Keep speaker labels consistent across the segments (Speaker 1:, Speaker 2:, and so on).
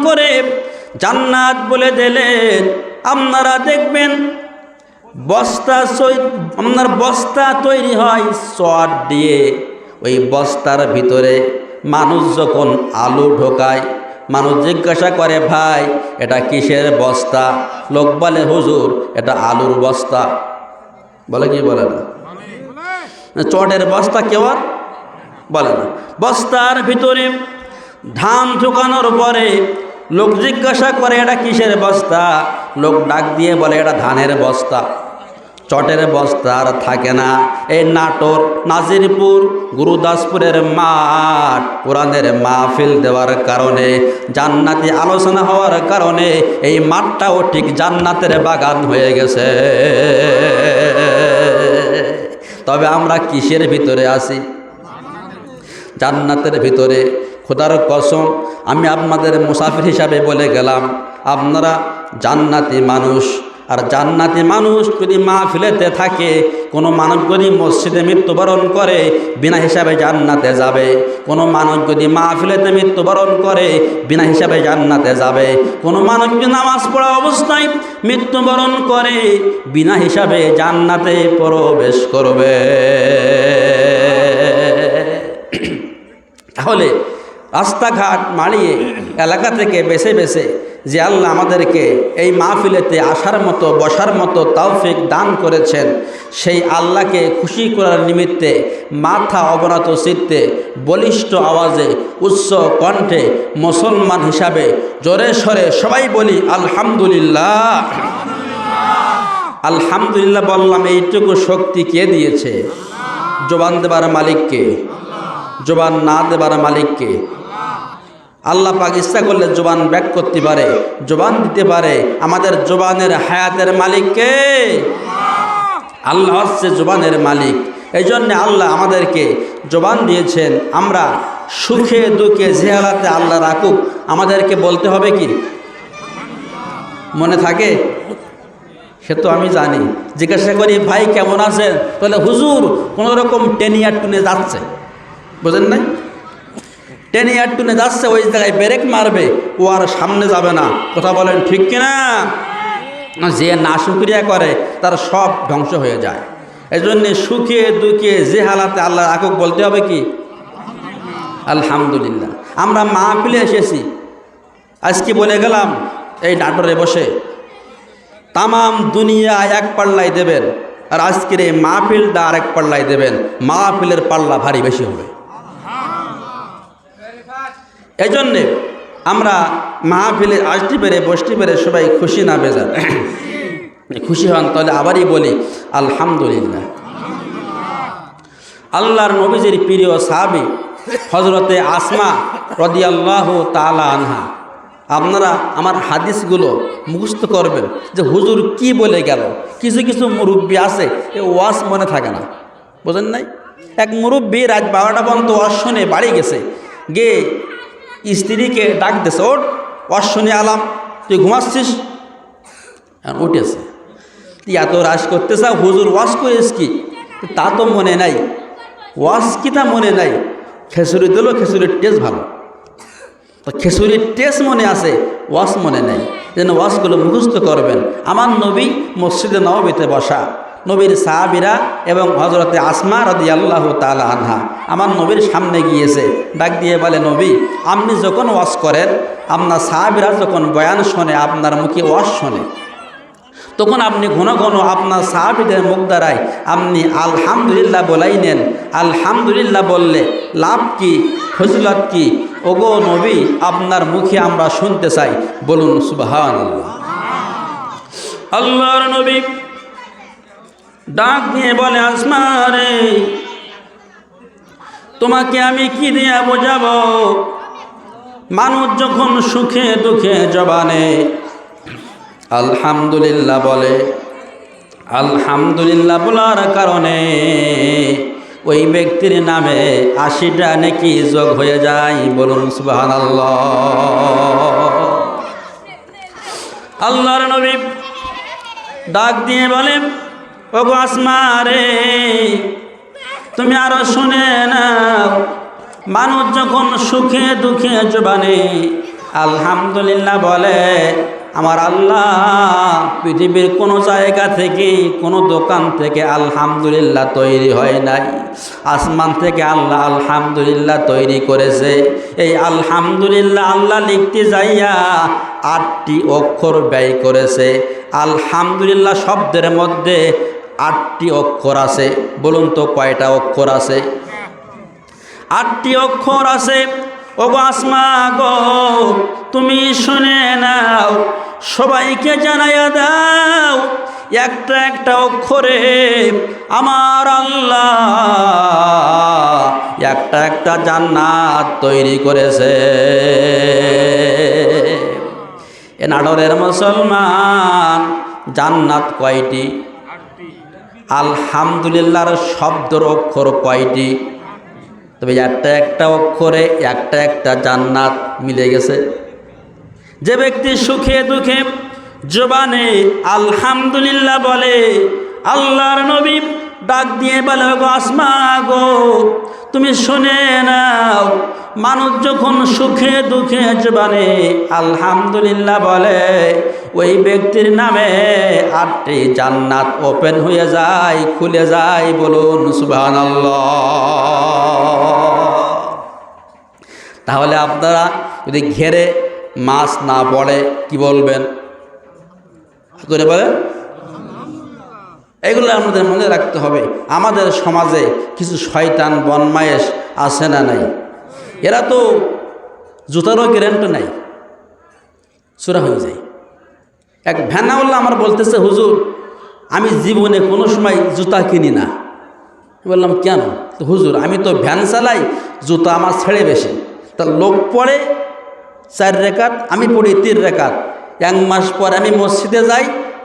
Speaker 1: করে জান্নাত বলে দিলেন। আপনারা দেখবেন আপনার বস্তা তৈরি হয় চট দিয়ে, ওই বস্তার ভিতরে মানুষ যখন আলু ঢোকায়, মানুষ জিজ্ঞাসা করে ভাই এটা কিসের বস্তা? লোক বলে হুজুর এটা আলুর বস্তা। বলে কি বলে না? চটের বস্তা কেউ আর বলে না। বস্তার ভিতরে ধান ঢোকানোর পরে লোক জিজ্ঞাসা করে এটা কিসের বস্তা? লোক ডাক দিয়ে বলে এটা ধানের বস্তা। চটের বস্তা আর থাকে না। এই নাটোর, নাজিরপুর, গুরুদাসপুরের মাঠ কোরআনের মাহফিল দেওয়ার কারণে, জান্নাতি আলোচনা হওয়ার কারণে এই মাঠটাও ঠিক জান্নাতের বাগান হয়ে গেছে। তবে আমরা কিসের ভিতরে আছি? জান্নাতের ভিতরে। খোদার কসম, আমি আপনাদের মুসাফির হিসাবে বলে গেলাম, আপনারা জান্নাতি মানুষ। আর জান্নাতি মানুষ যদি মাহফিলেতে থাকে, কোনো মানুষ যদি মসজিদে মৃত্যুবরণ করে বিনা হিসাবে জান্নাতে যাবে। কোনো মানুষ যদি মাহফিলেতে মৃত্যুবরণ করে বিনা হিসাবে জান্নাতে যাবে। কোনো মানুষ যদি নামাজ পড়া অবস্থায় মৃত্যুবরণ করে বিনা হিসাবে জান্নাতে প্রবেশ করবে। তাহলে রাস্তাঘাট মাড়িয়ে এলাকা থেকে বেছে বেছে যে আল্লাহ আমাদেরকে এই মাহফিলেতে আসার মতো বসার মতো তৌফিক দান করেছেন, সেই আল্লাহকে খুশি করার নিমিত্তে মাথা অবনত চিত্তে বলিষ্ঠ আওয়াজে উচ্চ কণ্ঠে মুসলমান হিসাবে জোরে সরে সবাই বলি আলহামদুলিল্লাহ। আলহামদুলিল্লাহ বললাম, এইটুকু শক্তি কে দিয়েছে? জবান দেবার মালিককে, জবান না দেবার মালিককে। আল্লাহ পাক ইচ্ছা করলে জবান ব্যাক করতে পারে, জবান দিতে পারে। আমাদের জবানের হায়াতের মালিককে আল্লাহ হচ্ছে জবানের মালিক। এই জন্য আল্লাহ আমাদেরকে জবান দিয়েছেন। আমরা সুখে দুঃখে যে হালাতে আল্লাহ রাখুক, আমাদেরকে বলতে হবে কি? মনে থাকে? সে তো আমি জানি। জিজ্ঞাসা করি ভাই কেমন আছেন? তাহলে হুজুর কোনো রকম টেনিয়ার টুনে যাচ্ছে, বুঝেন নাই? টেনিয়ার টুনে যাচ্ছে, ওই জায়গায় ব্রেক মারবে, ও আর সামনে যাবে না। কথা বলেন ঠিক কিনা? যে না শুকরিয়া করে তার সব ধ্বংস হয়ে যায়। এই জন্যে সুখে দুঃখে যে হালাতে আল্লাহ রাখুক বলতে হবে কি? আলহামদুলিল্লাহ। আমরা মাহফিলে এসেছি, আজকে বলে গেলাম এই নাটোরে বসে তামাম দুনিয়া এক পাল্লায় দেবেন, আর আজকের এই মাহফিলটা আরেক পাল্লায় দেবেন। মাহফিলের পাল্লা ভারী বেশি হবে। এই জন্যে আমরা মাহফিলে আসতে পেরে বসতে পেরে সবাই খুশি না বেজার? খুশি হন। তাহলে আবারই বলি আলহামদুলিল্লাহ। আল্লাহর নবীজির প্রিয় সাহাবী হযরতে আসমা রাদিয়াল্লাহু তাআলা আনহা, আপনারা আমার হাদিসগুলো মুখস্থ করবেন যে হুজুর কি বলে গেল। কিছু কিছু মুরব্বী আছে এ ওয়াজ মনে থাকে না, বোঝেন নাই? এক মুরব্বী রাত 12টা পর্যন্ত ওয়াজ শুনে বাড়ি গেছে, গিয়ে স্ত্রীকে ডাক দিয়েছে, ওঠ ওয়াজ শুনে আলাম, তুই ঘুমাচ্ছিস? উঠেছে। এত রাশ করতে চাও, হুজুর ওয়াজ করিস কি? তা তো মনে নাই। ওয়াজ কি তা মনে নাই? খেসুরি দিল, খেসুরির টেস্ট ভালো, তো খেসুরির টেস্ট মনে আছে, ওয়াজ মনে নেই। যেন ওয়াজগুলো মুখস্থ করবেন। আমার নবী মসজিদে নববীতে বসা, নবীর সাহাবীরা এবং হযরতে আসমা রাদিয়াল্লাহু তাআলা আনহা আমার নবীর সামনে গিয়েছে, ডাক দিয়ে বলে, নবী আপনি যখন ওয়াজ করেন, আপনার সাহাবীরা যখন বয়ান শোনে, আপনার মুখে ওয়াজ শোনে, তখন আপনি ঘন ঘন আপনার সাহাবীদের মুখ দ্বারায় আপনি আলহামদুলিল্লাহ বলাই নেন। আলহামদুলিল্লাহ বললে লাভ কি, ফজিলত কি? ওগো নবী, আপনার মুখে আমরা শুনতে চাই, বলুন সুবহানাল্লাহ। আল্লাহর নবী ডাক দিয়ে বলে, আসমা রে, তোমাকে আমি কি দিয়ে বোঝাবো? মানুষ যখন সুখে দুঃখে জবানে আলহামদুলিল্লাহ বলে, আলহামদুলিল্লাহ বলার কারণে ওই ব্যক্তির নামে 80টা নেকি যোগ হয়ে যায়, বলুন সুবহানাল্লাহ। আল্লাহর নবী ডাক দিয়ে বলে, ওগো আসমা রে, তুমি আরো শুনে নাও, মানুষ যখন সুখে দুঃখে জবানে আলহামদুলিল্লাহ বলে, আমার আল্লাহ পৃথিবীর কোনো জায়গা থেকে, কোনো দোকান থেকে আলহামদুলিল্লাহ তৈরি হয় নাই। আসমান থেকে আল্লাহ আলহামদুলিল্লাহ তৈরি করেছে। এই আলহামদুলিল্লাহ আল্লাহ লিখতে যাইয়া 8টি অক্ষর ব্যয় করেছে। আলহামদুলিল্লাহ শব্দের মধ্যে 8টি অক্ষর আছে। বলুন তো কয়টা অক্ষর আছে? 8টি অক্ষর আছে। ওগো আসমা গো, তুমি শুনে নাও, সবাইকে জানাইয়া দাও, একটা একটা অক্ষরে আমার আল্লাহ একটা একটা জান্নাত তৈরি করেছে। এ নাটোরের মুসলমান, জান্নাত কয়টি? আলহামদুলিল্লাহর শব্দের অক্ষর কয়টি? তবে একটা একটা অক্ষরে একটা একটা জান্নাত মিলে গেছে। যে ব্যক্তি সুখে দুঃখে জবানে আলহামদুলিল্লাহ বলে, আল্লাহর নবী ডাক দিয়ে বলে, গো আসমা গো, তুমি শুনে নাও, মানুষ যখন সুখে দুঃখে জবানে আলহামদুলিল্লাহ বলে, ওই ব্যক্তির নামে 8টি জান্নাত ওপেন হয়ে যায়, খুলে যায়। বলুন সুবহানাল্লাহ। তাহলে আপনারা যদি ঘেরে মাছ না পড়ে কি বলবেন? করে বলেন, এগুলো আমাদের মনে রাখতে হবে। আমাদের সমাজে কিছু শয়তান বনমায়েশ আছে না নাই? এরা তো জুতারও গ্যারান্টি নাই, চোরা হয়ে যায়। এক ভ্যানাওয়ালা আমার বলতেছে, হুজুর আমি জীবনে কোনো সময় জুতা কিনি না। বললাম কেন? তো হুজুর আমি তো ভ্যান চালাই, জুতা আমার ছেড়ে বেশি। তা লোক পড়ে 4 রাকাত, আমি পড়ি 3 রাকাত। 1 মাস পর আমি মসজিদে যাই,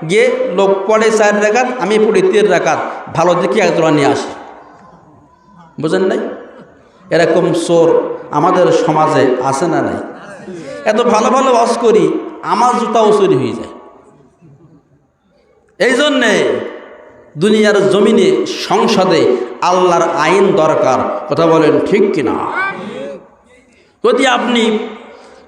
Speaker 1: গিয়ে লোক পড়ে 4 রাকাত, আমি পড়ি 3 রাকাত, ভালো দেখি এক জোড়া নিয়ে আসি। বুঝেন নাই? এরকম চোর আমাদের সমাজে আছে না নাই? এত ভালো ভালো ওয়াজ করি, আমার জুতাও চুরি হয়ে যায়। এই জন্যে দুনিয়ার জমিনে সংসদে আল্লাহর আইন দরকার। কথা বলেন ঠিক কিনা? যদি আপনি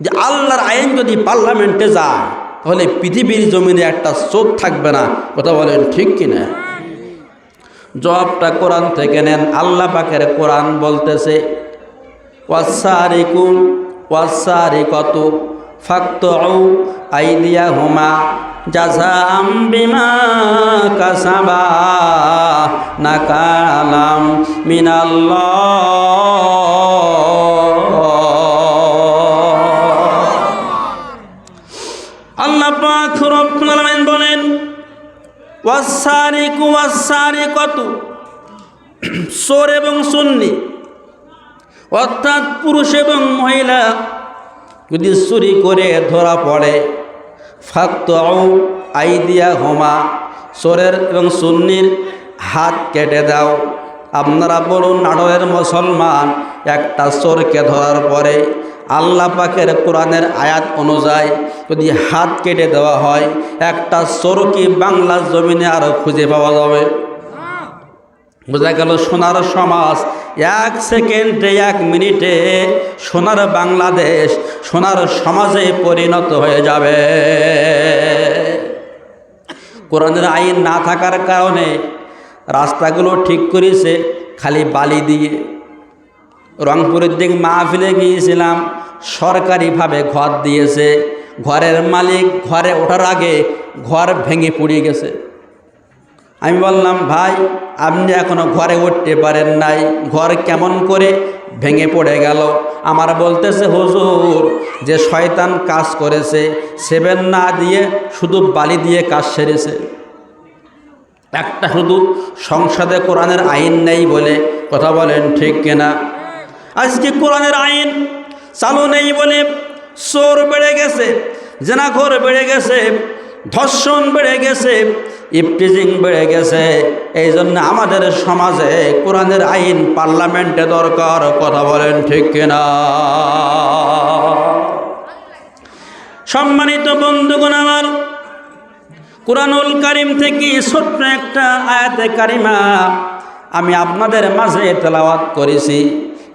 Speaker 1: যে আল্লাহর আইন যদি পার্লামেন্টে যায়, তাহলে পৃথিবীর জমিনে একটা চোর থাকবে না। কথা বলেন ঠিক কিনা? জবাবটা কোরআন থেকে নেন। আল্লাহ পাকের কোরআন বলতেছে, ওয়াসারিকু ওয়াসারিকাতু ফাকতুউ আইদিয়াহুমা জাযাআম বিমা কাসাবা নাকালাম মিনাল্লাহ। আল্লাহ পাক রব্বুল আলামিন বলেন, ওয়াসারিকু ওয়াসারিকাতু, চোর এবং সুন্নি অর্থাৎ পুরুষ এবং মহিলা যদি চুরি করে ধরা পড়ে, ফাকতুউ আইদিয়াহুমা, চোরের এবং সুন্নির হাত কেটে দাও। আপনারা বলুন, নাটোরের মুসলমান, একটা চোরকে ধরার পরে আল্লাহ পাকের কোরআনের আয়াত অনুযায়ী যদি হাত কেটে দেওয়া হয়, একটা চোর কি বাংলার জমিনে আর খুঁজে পাওয়া যাবে? বোঝা গেল সোনার সমাজ 1 সেকেন্ডে 1 মিনিটে সোনার বাংলাদেশ সোনার সমাজে পরিণত হয়ে যাবে। কোরআনের আইন না থাকার কারণে রাস্তাগুলো ঠিক করেছে খালি বালি দিয়ে। রংপুরের দিক মাহফিলে গিয়েছিলাম, সরকারিভাবে ঘর দিয়েছে, ঘরের মালিক ঘরে ওঠার আগে ঘর ভেঙে পড়ে গেছে। আমি বললাম, ভাই আপনি এখনো ঘরে উঠতে পারেন নাই, ঘর কেমন করে ভেঙে পড়ে গেল? আমার বলতেছে, হুজুর যে শয়তান কাজ করেছে, 7 না দিয়ে শুধু বালি দিয়ে কাজ সেরেছে। একটা শুধু সংসদে কোরআনের আইন নেই বলে। কথা বলেন ঠিক কিনা? আজকে কোরআনের আইন চালু নেই বলে চোর বেড়ে গেছে, জেনাখোর বেড়ে গেছে, ধর্ষণ বেড়ে গেছে, ইফটিজিং বেড়ে গেছে। এই জন্য আমাদের সমাজে কোরআনের আইন পার্লামেন্টে দরকার। কথা বলেন ঠিক কিনা? সম্মানিত বন্ধুগণ আমার, কুরআনুল কারীম থেকে ছোট্ট একটা আয়াতে কারিমা আমি আপনাদের মাঝে তেলাওয়াত করেছি।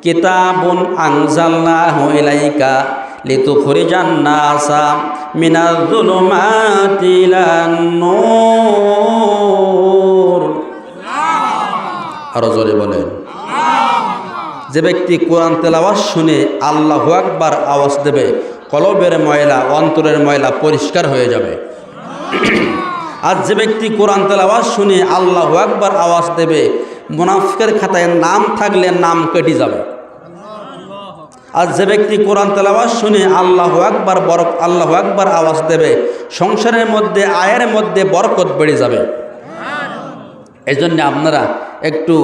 Speaker 1: কিতাবুন আনজালনাহু ইলাইকা লিতুখরিজান নাসা মিনাজ যুলুমাতি ইলান নূর। আরো জোরে বলেন। যে ব্যক্তি কোরআন তেলাওয়াত শুনে আল্লাহু আকবার আওয়াজ দেবে, কলবের ময়লা, অন্তরের ময়লা পরিষ্কার হয়ে যাবে। আর যে ব্যক্তি কোরআন তেলাওয়াত শুনে আল্লাহু আকবার আওয়াজ দেবে, মুনাফিকের খাতায় নাম থাকলে নাম কেটে যাবে। আর যে ব্যক্তি কোরআন তেলাওয়াত শুনে আল্লাহু আকবার আওয়াজ দেবে, সংসারের মধ্যে, আয়ের মধ্যে বরকত বেড়ে যাবে। এই জন্য আপনারা একটু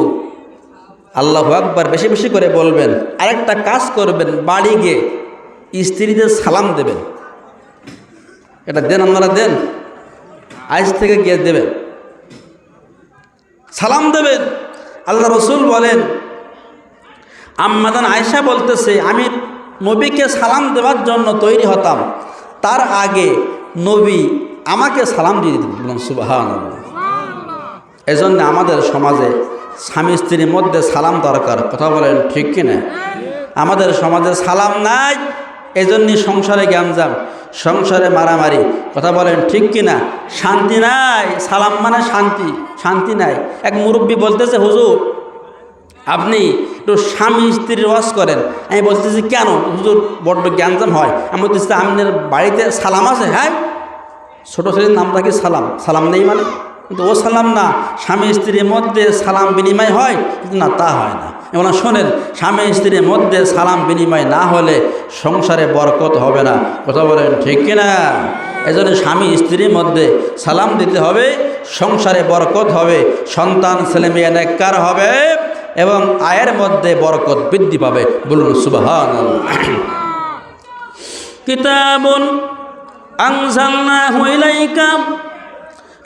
Speaker 1: আল্লাহু আকবার বেশি বেশি করে বলবেন। আরেকটা কাজ করবেন, বাড়ি গিয়ে স্ত্রীদের সালাম দেবেন। এটা দেন, আপনারা দেন, আজ থেকে গিয়ে দেবেন, সালাম দেবেন। আল্লাহ রসুল বলেন, আম্মাদান আয়েশা বলতেছে, আমি নবীকে সালাম দেওয়ার জন্য তৈরি হতাম, তার আগে নবী আমাকে সালাম দিয়ে দিতেন। বলুন সুবহানাল্লাহ। এজন্য আমাদের সমাজে স্বামী স্ত্রীর মধ্যে সালাম দরকার। কথা বলেন ঠিক কিনা? আমাদের সমাজে সালাম নাই, এজন্যই সংসারে গ্যামজাম, সংসারে মারামারি। কথা বলেন ঠিক কিনা? শান্তি নাই। সালাম মানে শান্তি, শান্তি নাই। এক মুরব্বী বলতেছে, হুজুর আপনি একটু স্বামী স্ত্রীর ওয়াজ করেন। আমি বলতেছি কেন হুজুর, বড্ড গ্যাঞ্জাম হয়। আমি বলতেছি আপনার বাড়িতে সালাম আছে? হ্যাঁ, ছোটো ছেলের নামটা কি সালাম? সালাম নেই মানে? কিন্তু ও সালাম না, স্বামী স্ত্রীর মধ্যে সালাম বিনিময় হয়? কিন্তু না, তা হয় না। এবং শোনেন, স্বামী স্ত্রীর মধ্যে সালাম বিনিময় না হলে সংসারে বরকত হবে না। কথা বলেন ঠিক কিনা? এই জন্য স্বামী স্ত্রীর মধ্যে সালাম দিতে হবে, সংসারে বরকত হবে, সন্তান ছেলে মেয়ে নেককার হবে এবং আয়ের মধ্যে বরকত বৃদ্ধি পাবে। বলুন সুবহানাল্লাহ। কিতাবুন আনজালনাহু ইলাইকা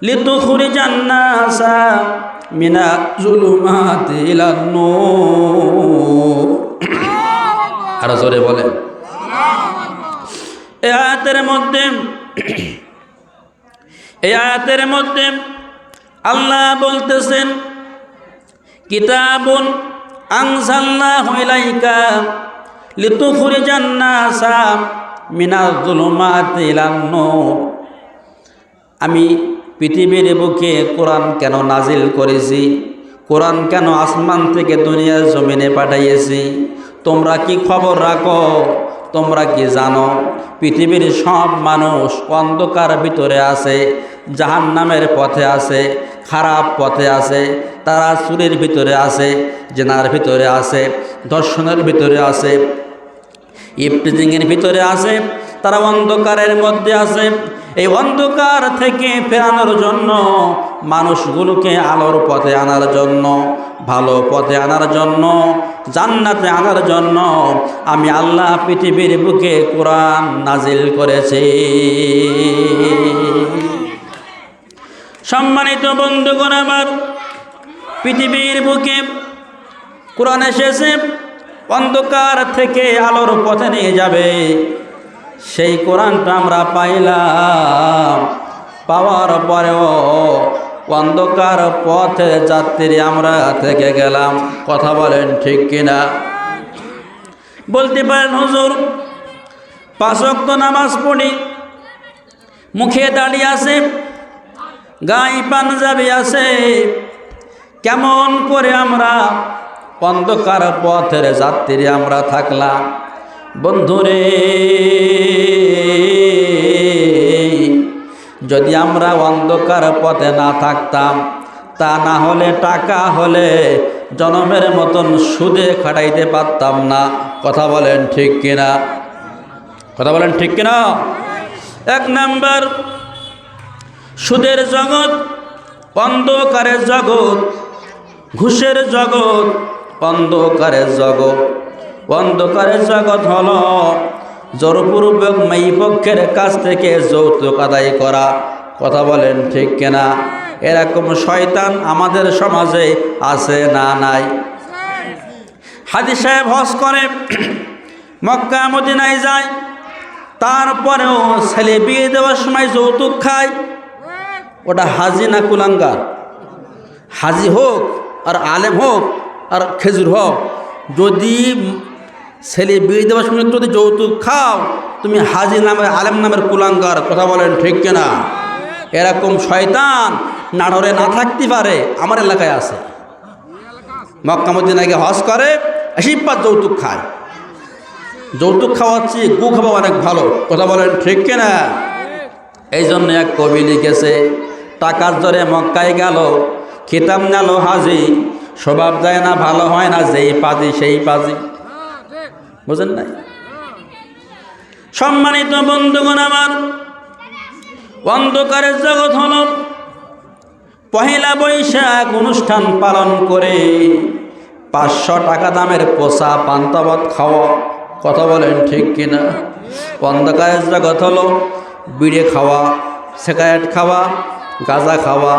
Speaker 1: লিতুখরিজান নাসা মিনাজ যুলুমাতি ইলান নূর। আর জোরে বলেন। এই আয়াতের মধ্যে আল্লাহ বলতেছেন, কিতাবুন আনজালনাহু ইলাইকা লিতুখরিজান নাসা মিনাজ যুলুমাতি ইলান নূর। আমি পৃথিবীর বুকে কোরআন কেন নাজিল করেছি, কোরআন কেন আসমান থেকে দুনিয়ার জমিনে পাঠাইয়েছি, তোমরা কি খবর রাখো? তোমরা কি জানো পৃথিবীর সব মানুষ অন্ধকার ভিতরে আছে, জাহান্নামের পথে আছে, খারাপ পথে আছে। তারা চুরির ভিতরে আছে, জেনার ভিতরে আছে, দর্শনের ভিতরে আছে, ইফটিজিংয়ের ভিতরে আছে। তারা অন্ধকারের মধ্যে আছে। এই অন্ধকার থেকে ফেরানোর জন্য, মানুষগুলোকে আলোর পথে আনার জন্য, ভালো পথে আনার জন্য, জান্নাতে আনার জন্য আমি আল্লাহ পৃথিবীর বুকে কোরআন নাজিল করেছি। সম্মানিত বন্ধুগণ আমার, পৃথিবীর বুকে কোরআন এসেছে অন্ধকার থেকে আলোর পথে নিয়ে যাবে। সেই কোরআনটা আমরা পাইলাম, পাওয়ার পরেও অন্ধকার পথে যাত্রী আমরা থেকে গেলাম। কথা বলেন ঠিক কিনা? বলতে পারেন হুজুর 5 ওয়াক্ত নামাজ পড়ি, মুখে দাড়ি আছে, গায়ে পাঞ্জাবি আছে, কেমন করে আমরা অন্ধকার পথের যাত্রী আমরা থাকলাম? বন্ধুরে, যদি আমরা অন্ধকার পথে না থাকতাম, তা না হলে টাকা হলে জনমের মতন সুদে খাটাইতে পারতাম না। কথা বলেন ঠিক কিনা? কথা বলেন ঠিক কিনা? 1 নাম্বার, সুদের জগৎ, অন্ধকারের জগৎ, ঘুষের জগৎ, অন্ধকারের জগৎ। অন্ধকারের জগৎ হলো জোরপূর্বক মেয়ে পক্ষের কাছ থেকে যৌতুক আদায় করা। কথা বলেন ঠিক কিনা? এরকম শয়তান আমাদের সমাজে আছে না নাই? হাজী সাহেব হজ করে মক্কা মদিনায় যায়, তারপরেও ছেলে বিয়ে দেওয়ার সময় যৌতুক খায়। ওটা হাজি না কুলাঙ্গার? হাজি হোক আর আলেম হোক আর খেজুর হোক, যদি ছেলে বিয়ে দেওয়ার সঙ্গে যদি যৌতুক খাও তুমি হাজি নামের আলেম নামের কুলাঙ্গার। কথা বলেন ঠিক কিনা? এরকম শয়তান নাটোরে না থাকতে পারে, আমার এলাকায় আছে। মক্কা মদিনায় গিয়ে হজ করে, আশীর্বাদ যৌতুক খায়। যৌতুক খাওয়াচ্ছি, গু খাওয়া অনেক ভালো। কথা বলেন ঠিক কিনা? এই জন্য এক কবি লিখেছে, টাকার জোরে মক্কায় গেল, খিতাব নিল হাজি, স্বভাব যায় না, ভালো হয় না, যেই পাজি সেই পাজি। বুঝেন নাই? সম্মানিত বন্ধুগণ আমার, অন্ধকারের জগৎ হল পহেলা বৈশাখ অনুষ্ঠান পালন করে 500 টাকা দামের পোষা পান্তাভাত খাওয়া। কথা বলেন ঠিক কিনা? অন্ধকারের জগৎ হলো বিড়ি খাওয়া, সিগারেট খাওয়া, গাঁজা খাওয়া,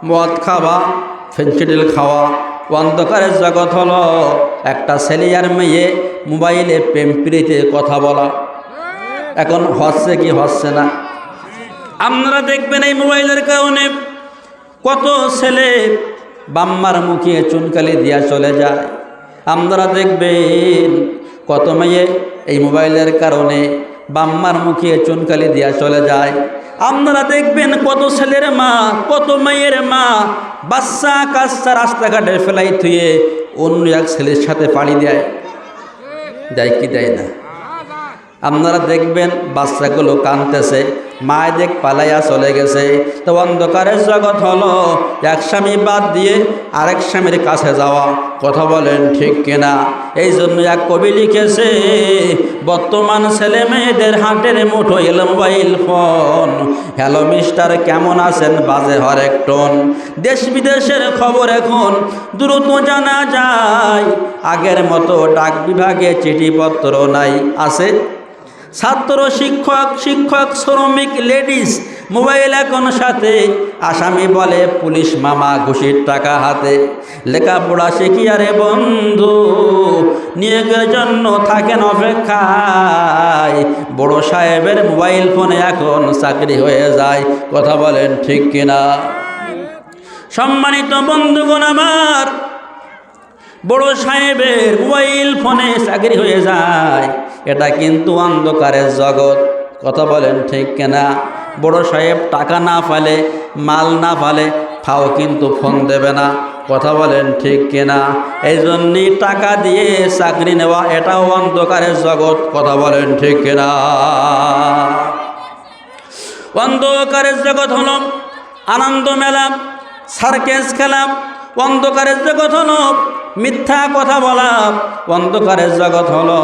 Speaker 1: মদ খাওয়া, ফেন্সিডিল খাওয়া। অন্ধকারের জগৎ হলো একটা ছেলে আর মেয়ে মোবাইলে প্রেম প্রীতির কথা বলা। এখন হচ্ছে কি হচ্ছে না? আপনারা দেখবেন এই মোবাইলের কারণে কত ছেলে বাম্মার মুখে চুনকালি দিয়া চলে যায়। আপনারা দেখবেন কত মেয়ে এই মোবাইলের কারণে বাম্মার মুখে চুনকালি দিয়া চলে যায়। আপনারা দেখবেন কত ছেলের মা, কত মেয়ের মা বাচ্চা কাচ্চা রাস্তাঘাটে ফেলাই থুয়ে অন্য এক ছেলের সাথে পাড়ি দেয়। দেয় কি দেয় না? আপনারা দেখবেন বাচ্চাগুলো কাঁদতেছে, মায় দেখ পালাইয়া চলে গেছে। তো অন্ধকারের জগৎ হলো এক স্বামী বাদ দিয়ে আরেক স্বামীর কাছে যাওয়া। কথা বলেন ঠিক কিনা? এই জন্য এক কবি লিখেছে, বর্তমান ছেলে মেয়েদের হাতের মুঠো এলো মোবাইল ফোন। হ্যালো মিস্টার কেমন আছেন বাজে হরেক টোন। দেশ বিদেশের খবর এখন দ্রুত জানা যায়, আগের মতো ডাক বিভাগে চিঠিপত্র নাই। আছে ছাত্র শিক্ষক, শিক্ষক শ্রমিক লেডিস মোবাইল এখন সাথে। আসামি বলে পুলিশ মামা, ঘুষির টাকা হাতে। লেখাপড়া শিখি আরে বন্ধু, নিয়োগের জন্য থাকেন অপেক্ষায়। বড় সাহেবের মোবাইল ফোনে এখন চাকরি হয়ে যায়। কথা বলেন ঠিক কিনা? সম্মানিত বন্ধুগণ আমার, বড় সাহেবের মোবাইল ফোনে চাকরি হয়ে যায়, এটা কিন্তু অন্ধকারের জগৎ। কথা বলেন ঠিক কিনা? বড় সাহেব টাকা না পালে, মাল না পালে ফাও কিন্তু ফোন দেবে না। কথা বলেন ঠিক কিনা? এই জন্যই টাকা দিয়ে চাকরি নেওয়া, এটাও অন্ধকারের জগৎ। কথা বলেন ঠিক কিনা? অন্ধকারের জগৎ হলো আনন্দ মেলা, সার্কেস খেলা। অন্ধকারের জগৎ হলো মিথ্যা কথা বলা। অন্ধকারের জগৎ হলো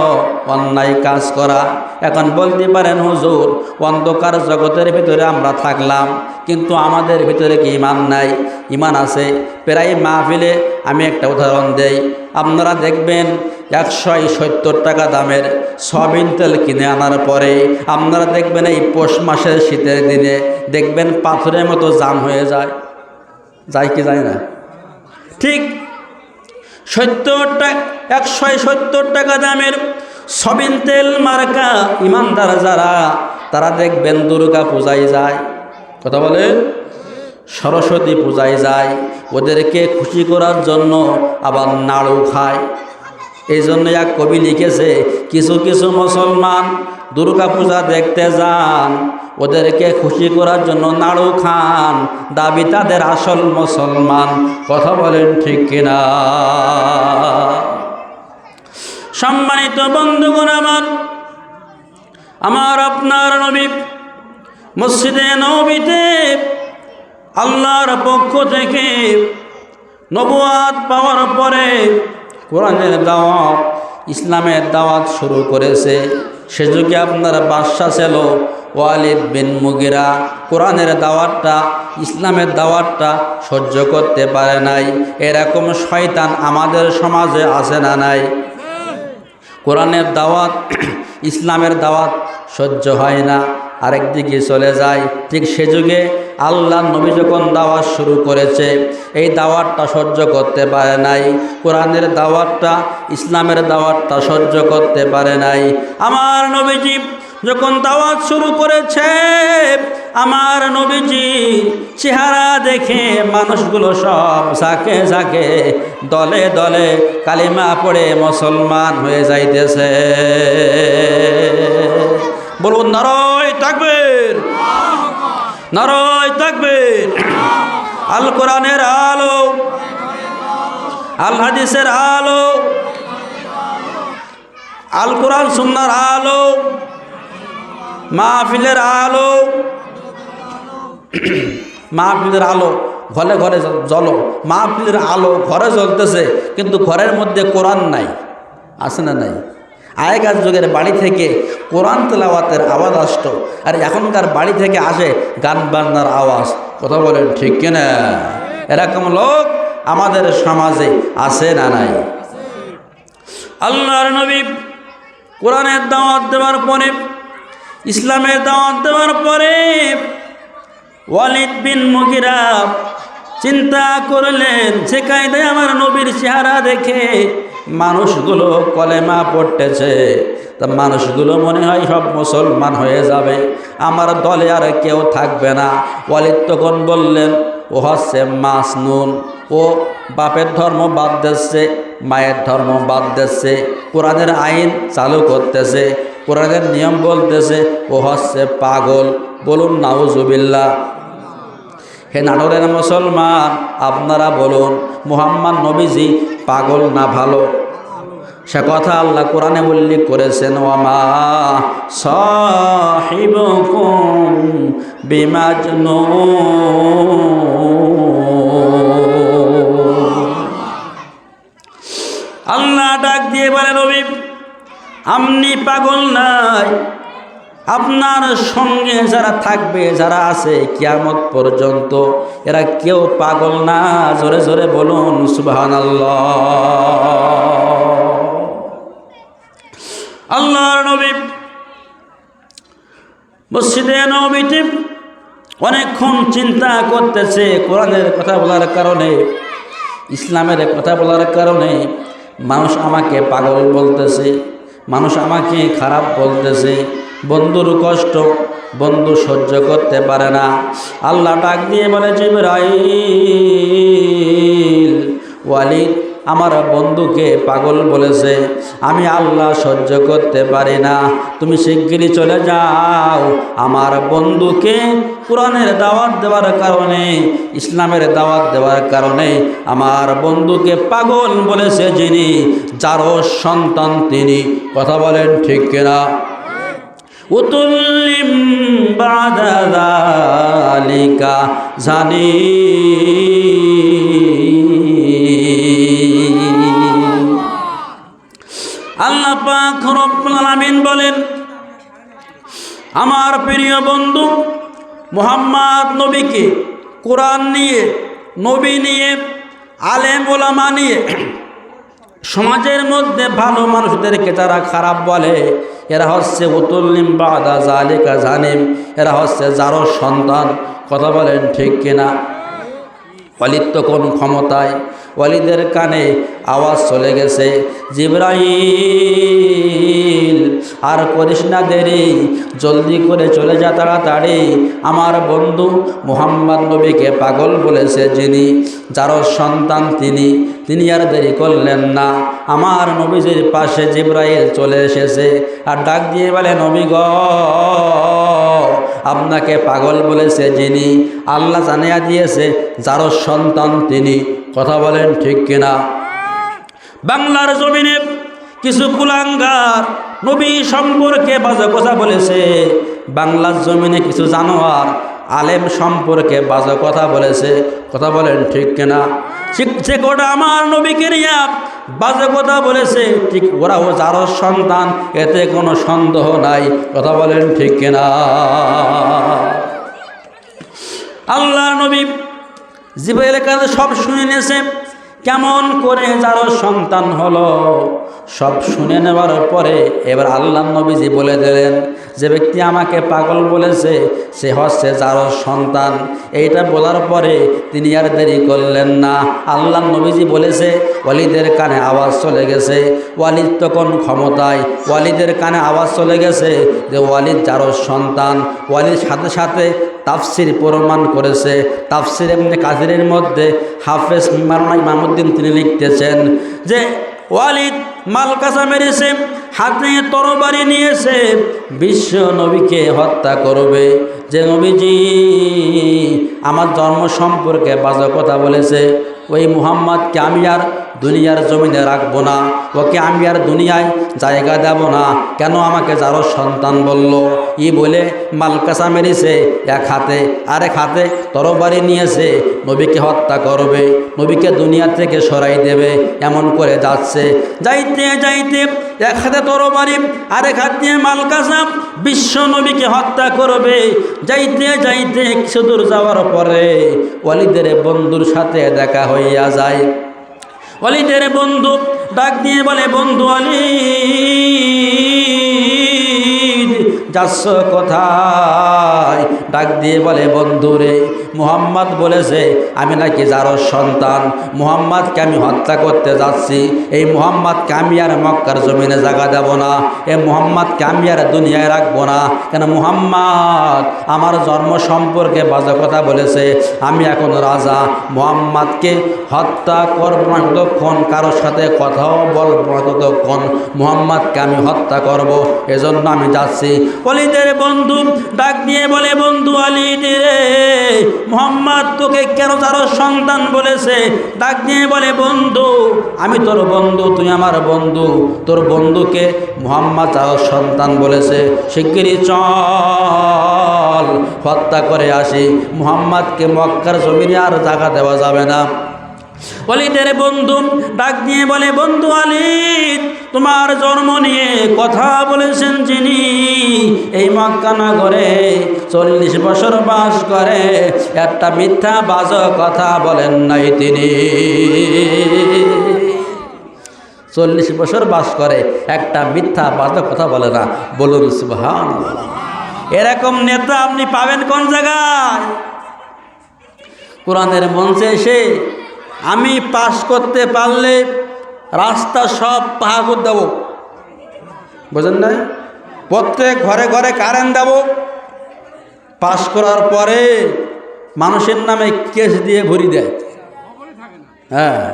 Speaker 1: অন্যায় কাজ করা। এখন বলতে পারেন হুজুর, অন্ধকার জগতের ভিতরে আমরা থাকলাম, কিন্তু আমাদের ভিতরে কি ইমান নাই? ইমান আছে। প্রায় মাহফিলে আমি একটা উদাহরণ দেই। আপনারা দেখবেন 170 টাকা দামের সয়াবিন তেল কিনে আনার পরে আপনারা দেখবেন এই পৌষ মাসের শীতের দিনে দেখবেন পাথরের মতো জাম হয়ে যায়। যায় কি যায় না? ঠিক 170 টাকা দামের সয়াবিন তেল মার্কা ইমানদার যারা, তারা দেখবেন দুর্গা পূজায় যায়। কথা বলে সরস্বতী পূজায় যায়, ওদেরকে খুশি করার জন্য আবার নাড়ু খায়। এই জন্য এক কবি লিখেছে, কিছু কিছু মুসলমান দুর্গা পূজা দেখতে যান, ওদেরকে খুশি করার জন্য নাড়ু খান, দাবি তাদের আসল মুসলমান। কথা বলেন ঠিক কিনা? সম্মানিত বন্ধুগণ আমার, আমার আপনার নবী মসজিদে নববীতে আল্লাহর পক্ষ থেকে নবুয়াত পাওয়ার পরে কোরআনের দাওয়াত, ইসলামের দাওয়াত শুরু করেছে। সে যুগে আপনার বাদশা ছিল ওয়ালিদ বিন মুগিরা। কোরআনের দাওয়াতটা, ইসলামের দাওয়াতটা সহ্য করতে পারে নাই। এরকম শয়তান আমাদের সমাজে আছে না নাই? কোরআনের দাওয়াত, ইসলামের দাওয়াত সহ্য হয় না, আরেক দিকে চলে যায়। ঠিক সে যুগে আল্লাহ নবী যখন দাওয়াত শুরু করেছে, এই দাওয়াতটা সহ্য করতে পারে নাই। কোরআনের দাওয়াতটা, ইসলামের দাওয়াতটা সহ্য করতে পারে নাই। আমার নবীজি যখন দাওয়াত শুরু করেছে, আমার নবীজি চেহারা দেখে মানুষগুলো সব ঝাঁকে ঝাঁকে দলে দলে কালিমা পড়ে মুসলমান হয়ে যাইতেছে। বলুন নারায়ে তাকবীর, নারায়ে তাকবীর। আল কোরআনের আলো, আল হাদিসের আলো, আল কোরআন সুন্নাহর আলো, মাহফিলের আলো, মাহফিলের আলো ঘরে ঘরে জ্বলো। মাহফিলের আলো ঘরে জ্বলতেছে, কিন্তু ঘরের মধ্যে কোরআন নাই। আছে না নাই? আগেকার যুগের বাড়ি থেকে কোরআন তেলাওয়াতের আওয়াজ আসতো, আর এখনকার বাড়ি থেকে আসে গান বান্নার আওয়াজ। কথা বলেন ঠিক কিনা? এরকম লোক আমাদের সমাজে আছে না নাই? আল্লাহর নবী কোরআনের দাওয়াত দেওয়ার পরে, ইসলামের দাওয়াত দেওয়ার পরে ওয়ালিদ বিন মুগিরা চিন্তা করলেন, যে কায়দায় আমার নবীর চেহারা দেখে মানুষগুলো কলেমা পড়তেছে, তা মানুষগুলো মনে হয় সব মুসলমান হয়ে যাবে, আমার দলে আর কেউ থাকবে না। ওয়ালিদ তখন বললেন, ও হচ্ছে মাসনুন, ও বাপের ধর্ম বাদ দিচ্ছে, মায়ের ধর্ম বাদ দিচ্ছে, কোরআনের আইন চালু করতেছে, কোরআনের নিয়ম বলতেছে, ও হচ্ছে পাগল। বলুন নাউজুবিল্লাহ। হে নাটোরের মুসলমান, আপনারা বলুন মুহাম্মদ নবীজি পাগল না ভালো? সে কথা আল্লাহ কোরআনে উল্লেখ করেছেন, ওয়ামা সাহিবুকুম বিমাজনুন। আল্লাহ ডাক দিয়ে বলে, নবী আপনি পাগল নাই, আপনার সঙ্গে যারা থাকবে, যারা আছে কিয়ামত পর্যন্ত, এরা কেউ পাগল না। জোরে জোরে বলুন সুবহানাল্লাহ। আল্লাহর নবী মসজিদে নববীতে অনেকক্ষণ চিন্তা করতেছে। কোরআনের কথা বলার কারণে, ইসলামের কথা বলার কারণে মানুষ আমাকে পাগল বলতেছে, মানুষ আমাকে খারাপ বলতেছে। বন্ধুর কষ্ট বন্ধু সহ্য করতে পারে না। আল্লাহ ডাক দিয়ে বলে, জিবরাইল, ওয়ালিদ আমার বন্ধুকে পাগল বলেছে, আমি আল্লাহ সহ্য করতে পারি না, তুমি শিগগিরই চলে যাও। আমার বন্ধুকে কোরআনের দাওয়াত দেওয়ার কারণে, ইসলামের দাওয়াত দেওয়ার কারণে আমার বন্ধুকে পাগল বলেছে যিনি, যারও সন্তান তিনি। কথা বলেন ঠিক কিনা? উতুল্লিম বাদা যালিকা জানি। আল্লাহ পাক রব্বুল আলামিন বলেন, আমার প্রিয় বন্ধু মুহাম্মদ নবীকে কোরআন নিয়ে, নবী নিয়ে, আলেম ওলামা নিয়ে, সমাজের মধ্যে ভালো মানুষদেরকে যারা খারাপ বলে, এরা হচ্ছে উতুল্লিম বাদা যালিকা জানিম, এরা হচ্ছে যারও সন্তান। কথা বলেন ঠিক কিনা? ওয়ালিদ তো কোন ক্ষমতায়, ওয়ালিদের কানে আওয়াজ চলে গেছে, জিবরাইল আর করিস না দেরি, জলদি করে চলে যা তাড়াতাড়ি। আমার বন্ধু মুহাম্মদ নবীকে পাগল বলেছে যিনি, যারও সন্তান তিনি। তিনি আর দেরি করলেন না, আমার নবীজির পাশে জিবরাইল চলে এসেছে আর ডাক দিয়ে বলে, নবী গো, আপনাকে পাগল বলেছে যিনি, আল্লাহ জানিয়ে দিয়েছে যারও সন্তান তিনি। কথা বলেন ঠিক কিনা? বাংলার জমিনে কিছু কুলাঙ্গার নবী সম্পর্কে বাজে কথা বলেছে, বাংলার জমিনে কিছু জানোয়ার আলেম সম্পর্কে বাজে কথা বলেছে। কথা বলেন ঠিক কিনা? যে কটা আমার নবীকে নিয়ে বাজে কথা বলেছে, ঠিক ওরাও যারও সন্তান, এতে কোনো সন্দেহ নাই। কথা বলেন ঠিক কিনা? আল্লাহর নবী জিবরাইলের কাছে সব শুনে নিয়েছে, কেমন করে যারও সন্তান হলো সব শুনে নেওয়ার পরে এবার আল্লাহ নবীজি বলে দিলেন, যে ব্যক্তি আমাকে পাগল বলেছে সে হচ্ছে যারও সন্তান। এইটা বলার পরে তিনি আর দেরি করলেন না। আল্লাহ নবীজি বলেছে, ওয়ালিদের কানে আওয়াজ চলে গেছে। ওয়ালিদ তখন ক্ষমতায়, ওয়ালিদের কানে আওয়াজ চলে গেছে যে ওয়ালিদ যারও সন্তান। ওয়ালিদ সাথে সাথে তাফসির প্রমাণ করেছে। তাফসির ইবনে কাসিরের মধ্যে হাফেজ মাওলানা ইমামউদ্দিন তিনি লিখতেছেন যে ওয়ালিদ মালকাসা মেরেছে, হাতে তরবারি নিয়েছে, বিশ্ব নবীকে হত্যা করবে। যে নবীজি আমার জন্ম সম্পর্কে বাজে কথা বলেছে, ওই মুহাম্মদকে আমি আর দুনিয়ার জমিনে রাখবো না, ওকে আমি আর দুনিয়ায় জায়গা দেব না। কেন আমাকে যারও সন্তান বলল? ই বলে মালকাসা মেরেছে এক হাতে, আরেক হাতে তরবারি নিয়েছে, নবীকে হত্যা করবে, নবীকে দুনিয়া থেকে সরাই দেবে, এমন করে যাচ্ছে। যাইতে যাইতে এক হাতে তরবারি, আরেক হাত দিয়ে মালকাসা, বিশ্ব নবীকে হত্যা করবে। যাইতে যাইতে কিছু দূর যাওয়ার পরে ওয়ালিদের বন্ধুর সাথে দেখা হইয়া যায়। ওয়ালিদের বন্ধু ডাক দিয়ে বলে, বন্ধু ওয়ালিদ যাচ্ছ কোথায়? ডাক দিয়ে বলে, বন্ধুরে মুহাম্মদ বলেছে আমি নাকি যারও সন্তান, মুহাম্মদকে আমি হত্যা করতে যাচ্ছি। এই মুহাম্মদকে আমি আর মক্কার জমিনে জায়গা দেব না, এই মুহাম্মদকে আমি আর দুনিয়ায় রাখবো না। কেন? মুহাম্মদ আমার জন্ম সম্পর্কে বাজে কথা বলেছে। আমি এখন রাজা, মুহাম্মদকে হত্যা করব না ততক্ষণ, কারোর সাথে কথাও বলবো না ততক্ষণ, মুহাম্মদকে আমি হত্যা করব, এজন্য আমি যাচ্ছি। ওয়ালিদের বন্ধু ডাক দিয়ে বলে, বন্ধু ওয়ালিদ রে, মুহাম্মদ তোকে কেন যারও সন্তান বলেছে? ডাক দিয়ে বলে, বন্ধু আমি তোর বন্ধু, তুই আমার বন্ধু, তোর বন্ধুকে মুহাম্মদ যারও সন্তান বলেছে, শিগগিরই চল হত্যা করে আসি, মুহাম্মদকে মক্কার জমিনে আর জায়গা দেওয়া যাবে না। ওয়ালিদের বন্ধু ডাক দিয়ে বলে, বন্ধু ওয়ালিদ তোমার জন্ম নিয়ে কথা বলেছেন যিনি, এই মক্কা নগরে 40 বছর বাস করে, একটা মিথ্যা বাজে কথা বলেন নাই তিনি। 40 বছর বাস করে, একটা মিথ্যা বাজে কথা বলে না। বলুন সুবহানাল্লাহ। এরকম নেতা আপনি পাবেন কোন জায়গায়? কোরআনের মঞ্চে এসে আমি পাস করতে পারলে রাস্তা সব পাকা করে দেব, বুঝেন না? প্রত্যেক ঘরে ঘরে কারেন্ট দেব। পাস করার পরে মানুষের নামে কেস দিয়ে ভরি দেয়। হ্যাঁ,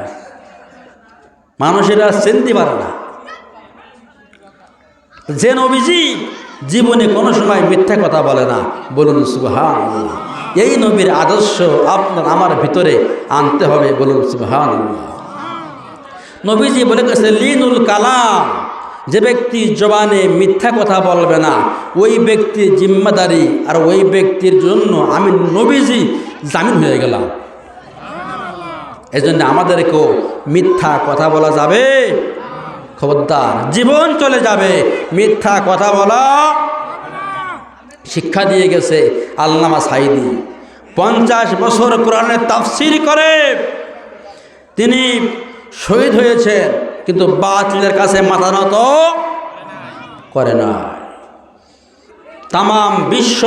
Speaker 1: মানুষেরা চিনতে পারে না। যে নবীজি জীবনে কোনো সময় মিথ্যা কথা বলে না। বলুন সুবহানাল্লাহ। এই নবীর আদর্শ আপনার আমার ভিতরে আনতে হবে। বলুন সুবহানাল্লাহ। নবীজি বলে গেছে লিনুল কালাম, যে ব্যক্তি জবানে মিথ্যা কথা বলবে না ওই ব্যক্তির জিম্মাদারি আর ওই ব্যক্তির জন্য আমি নবীজি জামিন হয়ে গেলাম। এই জন্য আমাদেরকেও মিথ্যা কথা বলা যাবে, খবরদার, জীবন চলে যাবে। মিথ্যা কথা বলা শিক্ষা দিয়ে গেছে আল্লামা সাঈদী। 50 বছর কোরআনের তাফসীর করে তিনি শহীদ হয়েছেন, কিন্তু বাতিলের কাছে মাথা নত করে না। তাম বিশ্ব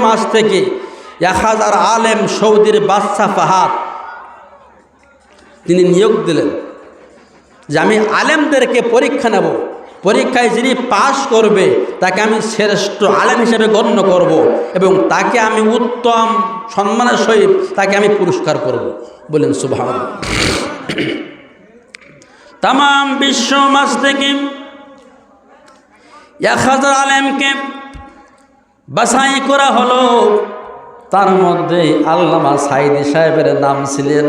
Speaker 1: মাস থেকে 1000 আলেম সৌদির বাদশা ফাহাদ তিনি নিয়োগ দিলেন যে আমি আলেমদেরকে পরীক্ষা নেব, পরীক্ষায় যিনি পাশ করবে তাকে আমি শ্রেষ্ঠ আলেম হিসেবে গণ্য করব এবং তাকে আমি উত্তম সম্মানের সহিত তাকে আমি পুরস্কার করব। বলেন সুবহানাল্লাহ। তাম বিশ্ব মাস থেকে 1000 আলেমকে বাছাই করা হলো। তার মধ্যে আল্লামা সাঈদী সাহেবের নাম ছিলেন।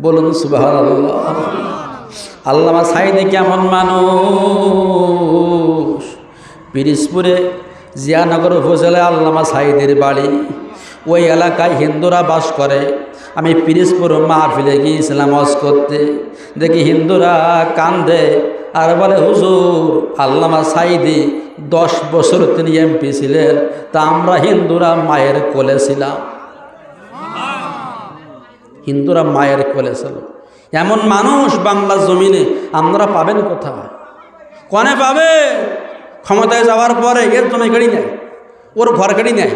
Speaker 1: বলুন সুবহানাল্লাহ। আল্লামা সাঈদী কেমন মানুষ? পিরিজপুরে জিয়ানগর উপজেলায় আল্লামা সাঈদীর বাড়ি। ওই এলাকায় হিন্দুরা বাস করে। আমি পিরিজপুর মাহফিলে গিয়েছিলাম ওয়াজ করতে, দেখি হিন্দুরা কান্দে আর বলে, হুজুর আল্লামা সাঈদী 10 বছর তিনি এমপি ছিলেন, তা আমরা হিন্দুরা মায়ের কোলে ছিলাম। হিন্দুরা মায়ের কোলে ছিল। এমন মানুষ বাংলার জমিনে আপনারা পাবেন কোথায়? কনে পাবে? ক্ষমতায় যাওয়ার পরে এর জমি গাড়ি নেয়, ওর ঘর গাড়ি নেয়,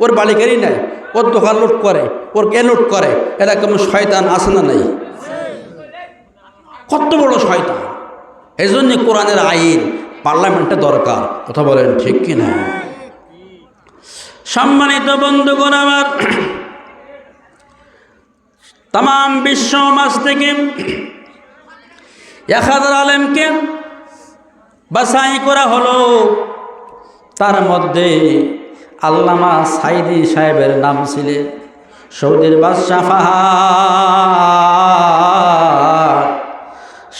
Speaker 1: ওর বাড়ি গাড়ি নেয়, ওর দোকান লুট করে, ওর কে লুট করে। এরা কেমন শয়তান আছে না নেই? কত বড় শয়তান! এই জন্য কোরআনের আইন পার্লামেন্টে দরকার। কথা বলেন ঠিক কিনা? সম্মানিত বন্ধুগণ আমার, তাম বিশ্ব মাস থেকে 1000 আলেমকে বাছাই করা হলো। তার মধ্যে আল্লামা সাইদি সাহেবের নাম ছিল। সৌদির বাদশাহ ফাহাদ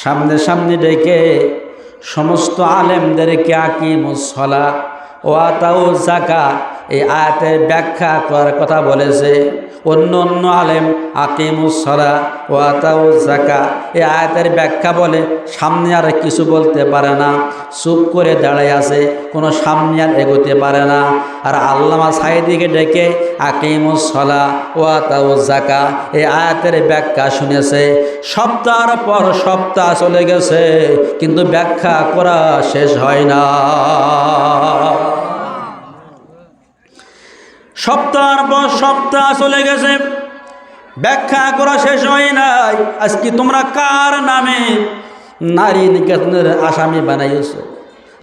Speaker 1: সামনে সামনে ডেকে সমস্ত আলেমদেরকে আকিমুস সালাত ওয়া আতাউজ যাকাত এই আয়াতের ব্যাখ্যা করার কথা বলেছে। অন্য অন্য আলেম আকিমুস সালাত ওয়া আতাউজ যাকাত এই আয়াতের ব্যাখ্যা বলে সামনে আর কিছু বলতে পারে না, চুপ করে দাঁড়ায় আছে, কোনো সামনে আর এগোতে পারে না। আর আল্লামা সাইদিকে ডেকে আকিমুস সালাত ওয়া আতাউজ যাকাত এই আয়াতের ব্যাখ্যা শুনেছে। সপ্তাহের পর সপ্তাহ চলে গেছে, কিন্তু ব্যাখ্যা করা শেষ হয় না। সপ্তাহের পর সপ্তাহ চলে গেছে, ব্যাখ্যা করা শেষ হয় নাই। আজকে তোমরা কার নামে নারী নির্যাতনের আসামি বানাইছো?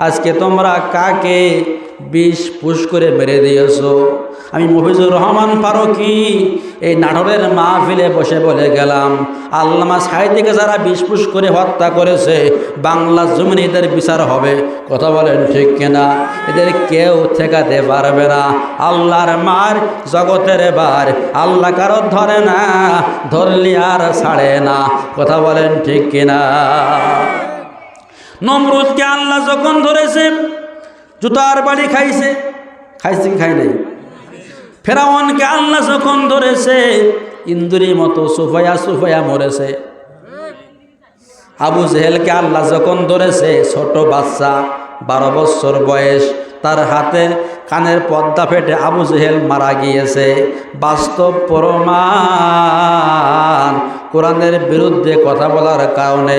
Speaker 1: আজকে তোমরা কাকে বিষ পুষ করে মেরে দিয়েছো? আমি মফিজুর রহমান ফারুকী এই নাটোরের মাহফিলে বসে বলে গেলাম, আল্লামা সাইদিকে যারা বিষ পুষ করে হত্যা করেছে বাংলা জমিনে এদের বিচার হবে। কথা বলেন ঠিক কিনা? এদের কেউ ঠেকাতে পারবে না। আল্লাহর মার জগতের বার, আল্লাহ কারো ধরে না, ধরলি আর ছাড়ে না। কথা বলেন ঠিক কিনা? নমরুদকে আল্লাহ যখন ধরেছে জুতার বাড়ি খাইছে, খাইছে কি খাই নাই? ফেরাউনকে আল্লাহ যখন ধরেছে ইন্দুরির মতো সুফায়া সুফায়া মরেছে। আবু জেহেলকে আল্লাহ যখন ধরেছে ছোট বাচ্চা 12 বছর বয়স, তার হাতে কানের পর্দা ফেটে আবু জেহেল মারা গিয়েছে। বাস্তব প্রমাণ কোরআনের বিরুদ্ধে কথা বলার কারণে,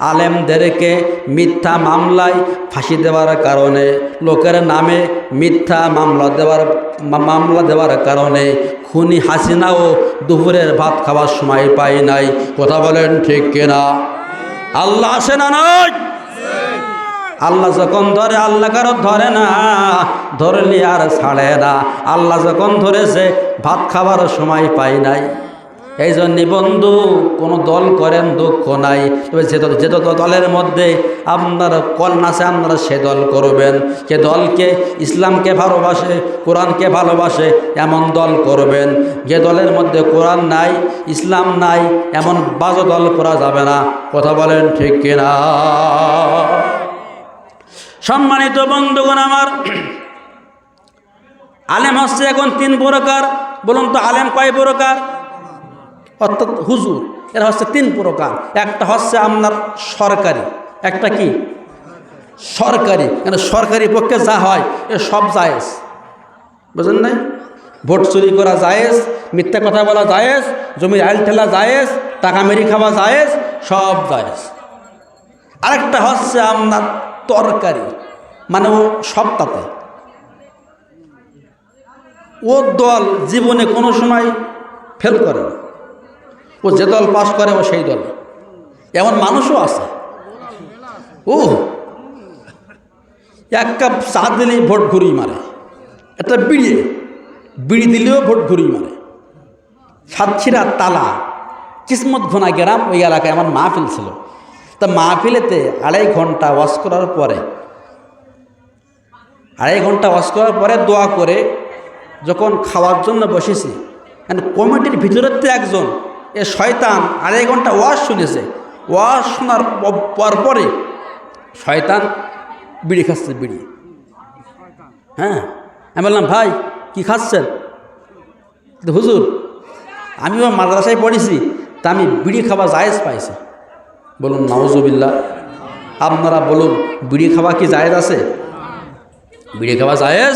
Speaker 1: আলেমদেরকে মিথ্যা মামলায় ফাঁসি দেওয়ার কারণে, লোকের নামে মিথ্যা মামলা দেওয়ার কারণে খুনি হাসিনাও দুপুরের ভাত খাওয়ার সময় পায় নাই। কথা বলেন ঠিক কিনা? আল্লাহ আসে না নয়? আল্লাহ যখন ধরে আল্লাহ কারো ধরে না, ধরলি আর ছাড়ে না। আল্লাহ যখন ধরেছে ভাত খাবার সময় পাই নাই। এই জন্য বন্ধু, কোনো দল করেন দুঃখ নাই, তবে যে দলের মধ্যে আপনার কল্যাণ আছে আপনারা সে দল করবেন। যে দলকে ইসলামকে ভালোবাসে, কোরআনকে ভালোবাসে এমন দল করবেন। যে দলের মধ্যে কোরআন নাই, ইসলাম নাই, এমন বাজে দল করা যাবে না। কথা বলেন ঠিক কিনা? সম্মানিত বন্ধুগণ আমার, আলেম হচ্ছে এখন 3 প্রকার। বলুন তো আলেম কয় প্রকার? অর্থাৎ হুজুর এরা হচ্ছে 3 প্রকার। একটা হচ্ছে আপনার সরকারি, একটা কি সরকারি, মানে সরকারি পক্ষে যা হয় এ সব জায়েজ। বুঝলেন নাই? ভোট চুরি করা জায়েজ, মিথ্যা কথা বলা জায়েজ, জমির আইল ঠেলা জায়েজ, টাকা মেরি খাওয়া জায়েজ, সব জায়েজ। আরেকটা হচ্ছে আপনার তরকারি, মানে ও সবটাতে, ও দল জীবনে কোনো সময় ফেল করে না। ও যে দল পাস করে ও সেই দল। এমন মানুষও আছে। ও 1 কাপ চা দিলেই ভোট ঘুরিয়ে মারে, একটা বিড়ি দিলেও ভোট ঘুরিয়ে মারে। সাতক্ষীরা তালা কিসমত ঘোনা গ্রাম, ওই এলাকায় আমার মাহফিল ছিল। তা মাহফিলেতে 2.5 ঘন্টা ওয়াজ করার পরে, 2.5 ঘন্টা ওয়াজ করার পরে দোয়া করে যখন খাওয়ার জন্য বসেছি, কমিটির ভিতরের তো একজন এ শয়তান 2.5 ঘন্টা ওয়াজ শুনেছে। ওয়াজ শোনার পরে শয়তান বিড়ি খাচ্ছে, বিড়ি। হ্যাঁ, আমি বললাম ভাই কি খাচ্ছেন? হুজুর আমিও মাদ্রাসায় পড়েছি, তা আমি বিড়ি খাওয়া জায়েজ পাইছি। বলুন নাউজুবিল্লাহ। আপনারা বলুন বিড়ি খাওয়া কি জায়েজ আছে? বিড়ি খাওয়া জায়েজ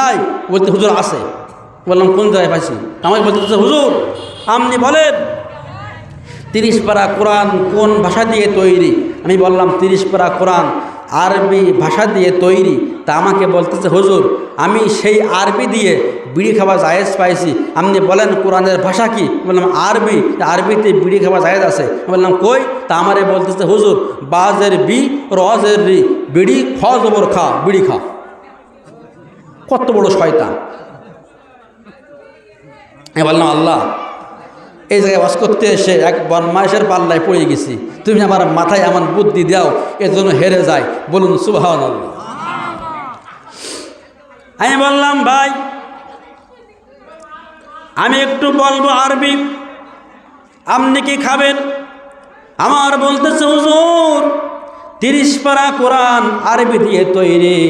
Speaker 1: নাই। বলতে হুজুর আছে। বললাম কোন জায়গায় পাইছি? আমাকে বলতে হুজুর আপনি বলেন 30 পারা কোরআন কোন ভাষা দিয়ে তৈরি? আমি বললাম 30 পারা কোরআন আরবি ভাষা দিয়ে তৈরি। তা আমাকে বলতেছে হুজুর আমি সেই আরবি দিয়ে বিড়ি খাওয়া জায়েজ পাইছি, আপনি বলেন কোরআনের ভাষা কি? বললাম আরবি, আরবিতে বিড়ি খাওয়া জায়েজ আছে। বললাম কই? তা আমারে বলতেছে হুজুর বাজের বি রজের রি, বিড়ি খ জবর খা, বিড়ি খা। কত বড় শয়তান! আমি বললাম আল্লাহ, এই জায়গায় ওয়াজ করতে এসে এক বদমাইশের পাল্লায় পড়ে গেছি, তুমি আমার মাথায় এমন বুদ্ধি দাও এর জন্য হেরে যায়। বলুন সুবহানাল্লাহ। আমি বললাম ভাই আমি একটু বলবো আরবি, আপনি কি খাবেন? আমার বলতেছে হুজুর 30 পারা কোরআন আরবি দিয়ে তৈরি,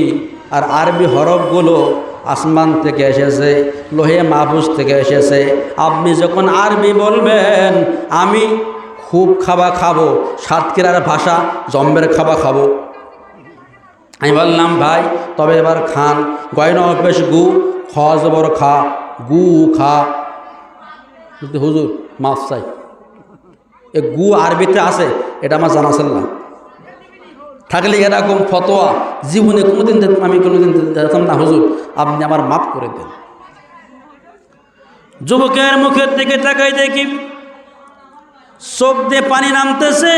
Speaker 1: আর আরবি হরফগুলো আসমান থেকে এসেছে, লোহে মাহফুজ থেকে এসেছে। আপনি যখন আরবি বলবেন আমি খুব খাবার খাবো, সাতক্ষীরার ভাষা জম্বের খাবার খাবো। আমি বললাম ভাই তবে এবার খান। গয়ন অভ্যেস গু খ জবর খা, গু খা। হুজুর মাফ চাই, এ গু আরবিতে আছে এটা আমার জানা ছিল না। থাকলে এরকম ফতোয়া জীবনে কোনোদিন আমি কোনোদিন দেখতাম না। হুজুর আপনি আমার মাফ করে দেন। যুবকের মুখের দিকে তাকাই দেখি চোখ দিয়ে পানি নামতেছে,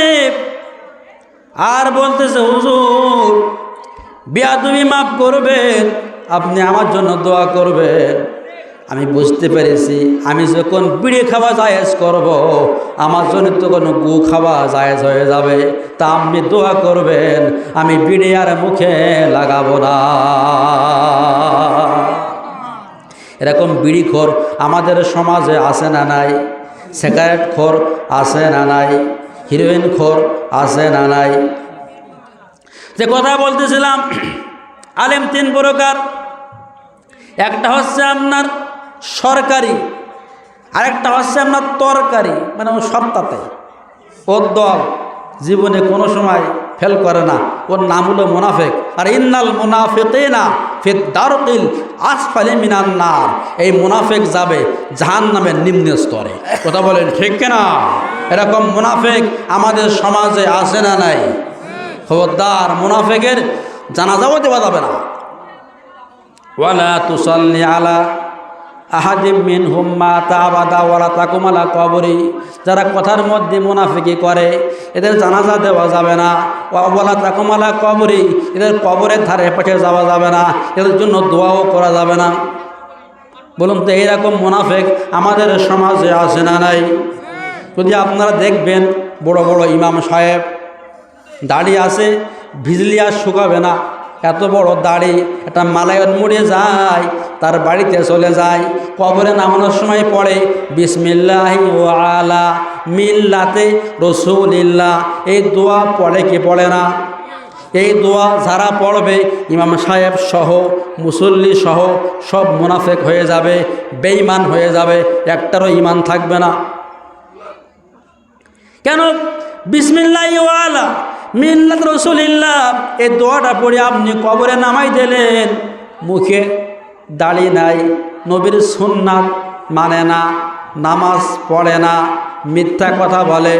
Speaker 1: আর বলতেছে হুজুর বেয়াদবি মাফ করবেন, আপনি আমার জন্য দোয়া করবেন। আমি বুঝতে পেরেছি আমি যখন বিড়ি খাওয়া জায়েজ করব আমার জন্য তো কোনো গু খাওয়া জায়েজ হয়ে যাবে। তা আপনি দোয়া করবেন আমি বিড়ি আর মুখে লাগাবো না। এরকম বিড়িখোর আমাদের সমাজে আছে না নাই? সিগারেট খোর আছে না নাই? হিরোইন খোর আছে না নাই? যে কথা বলতেছিলাম আলেম 3 প্রকার। একটা হচ্ছে আপনার সরকারি, আরেকটা হচ্ছে আপনার তরকারি, মানে ও সপ্তাহে ওর দল জীবনে কোনো সময় ফেল করে না। ওর নাম হলো মুনাফিক। আর ইন্নাল মুনাফিকিনা ফি দারকিল আসফালি মিনান নার, এই মুনাফিক যাবে জাহান্নামের নিম্ন স্তরে। কথা বলেন ঠিক কিনা? এরকম মুনাফিক আমাদের সমাজে আছে না নাই? খবরদার মুনাফিকের জানাজাও দেওয়া যাবে না। ওয়ালা তুসাল্লি আলা আহাদিম মিনহুম মাতা আবাদা ওয়ালা তাকুম আলা কবরি, যারা কথার মধ্যে মুনাফিকি করে এদের জানাজা দেওয়া যাবে না। ওয়ালা তাকুম আলা কবরি, এদের কবরের ধারে পাশে যাওয়া যাবে না, এদের জন্য দোয়াও করা যাবে না। বলুন তো এইরকম মুনাফিক আমাদের সমাজে আছে না নাই? যদি আপনারা দেখবেন বড় বড় ইমাম সাহেব দাড়ি আছে, ভিজলি আর শুকাবে না, এত বড় দাড়ি, একটা মালায়ন মুড়ে যায়, তার বাড়িতে চলে যায়, কবরে নামানোর সময় পড়ে বিসমিল্লাহি ওয়া আলা মিল্লাতে রাসূলিল্লাহ। এই দোয়া পড়ে কি পড়ে না? এই দোয়া যারা পড়বে ইমাম সাহেব সহ মুসল্লি সহ সব মুনাফিক হয়ে যাবে, বেঈমান হয়ে যাবে, একটারও ঈমান থাকবে না। কেন? বিসমিল্লাহি ওয়া আলা মিল্লাত রাসূলিল্লাহ এই দোয়াটা পড়ে আপনি কবরে নামাই দিলেন, মুখে দাড়ি নাই, নবীর সুন্নাত মানে না, নামাজ পড়ে না, মিথ্যা কথা বলে,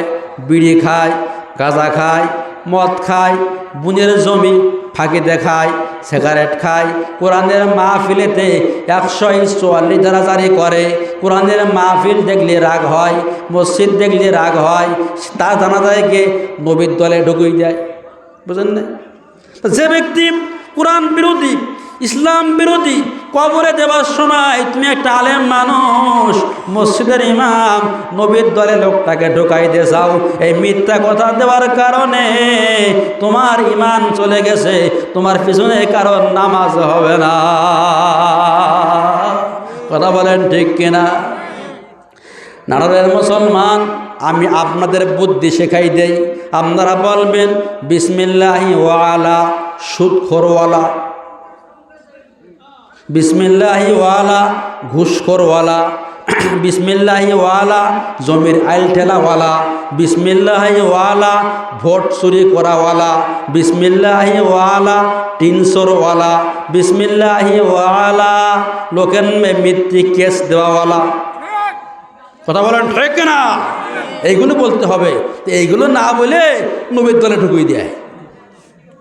Speaker 1: বিড়ি খায়, গাঁজা খায়, মদ খায়, বুনের জমি ফাঁকি দেখায়, সিগারেট খায়, কোরআনের মাহফিলেতে 144 ধারা জারি করে, কোরআনের মাহফিল দেখলে রাগ হয়, মসজিদ দেখলে রাগ হয়, তা জানা যায় কে নবীর দলে ঢুকিয়ে দেয়। বুঝলেন না? যে ব্যক্তি কোরআন বিরোধী, ইসলাম বিরোধী, কবরে দেওয়ার সময় তুমি একটা আলেম মানুষ, মসজিদের ইমাম, নবীর দলে লোকটাকে ঢোকাই দিয়ে যাও, এই মিথ্যা কথা দেওয়ার কারণে তোমার ঈমান চলে গেছে, তোমার পিছনে কারণ নামাজ হবে না। কথা বলেন ঠিক কিনা? নাটোরের মুসলমান, আমি আপনাদের বুদ্ধি শেখাই দেই। আপনারা বলবেন বিসমিল্লাহি ওয়া আলা সুদখোরওয়ালা, বিসমিল্লাহি ওয়ালা ঘুষখোরওয়ালা, বিসমিল্লাহি ওয়ালা জমির আইল ঠেলাওয়ালা, বিসমিল্লাহি ওয়ালা ভোট চুরি করাওয়ালা, বিসমিল্লাহি ওয়ালা টিনসরওয়ালা, বিসমিল্লাহি ওয়ালা লোকের মিথ্যে কেস দেওয়াওয়ালা। কথা বলেন ঠিক না? এইগুলো বলতে হবে। তো এইগুলো না বলে নবীর দলে ঢুকিয়ে দেয়,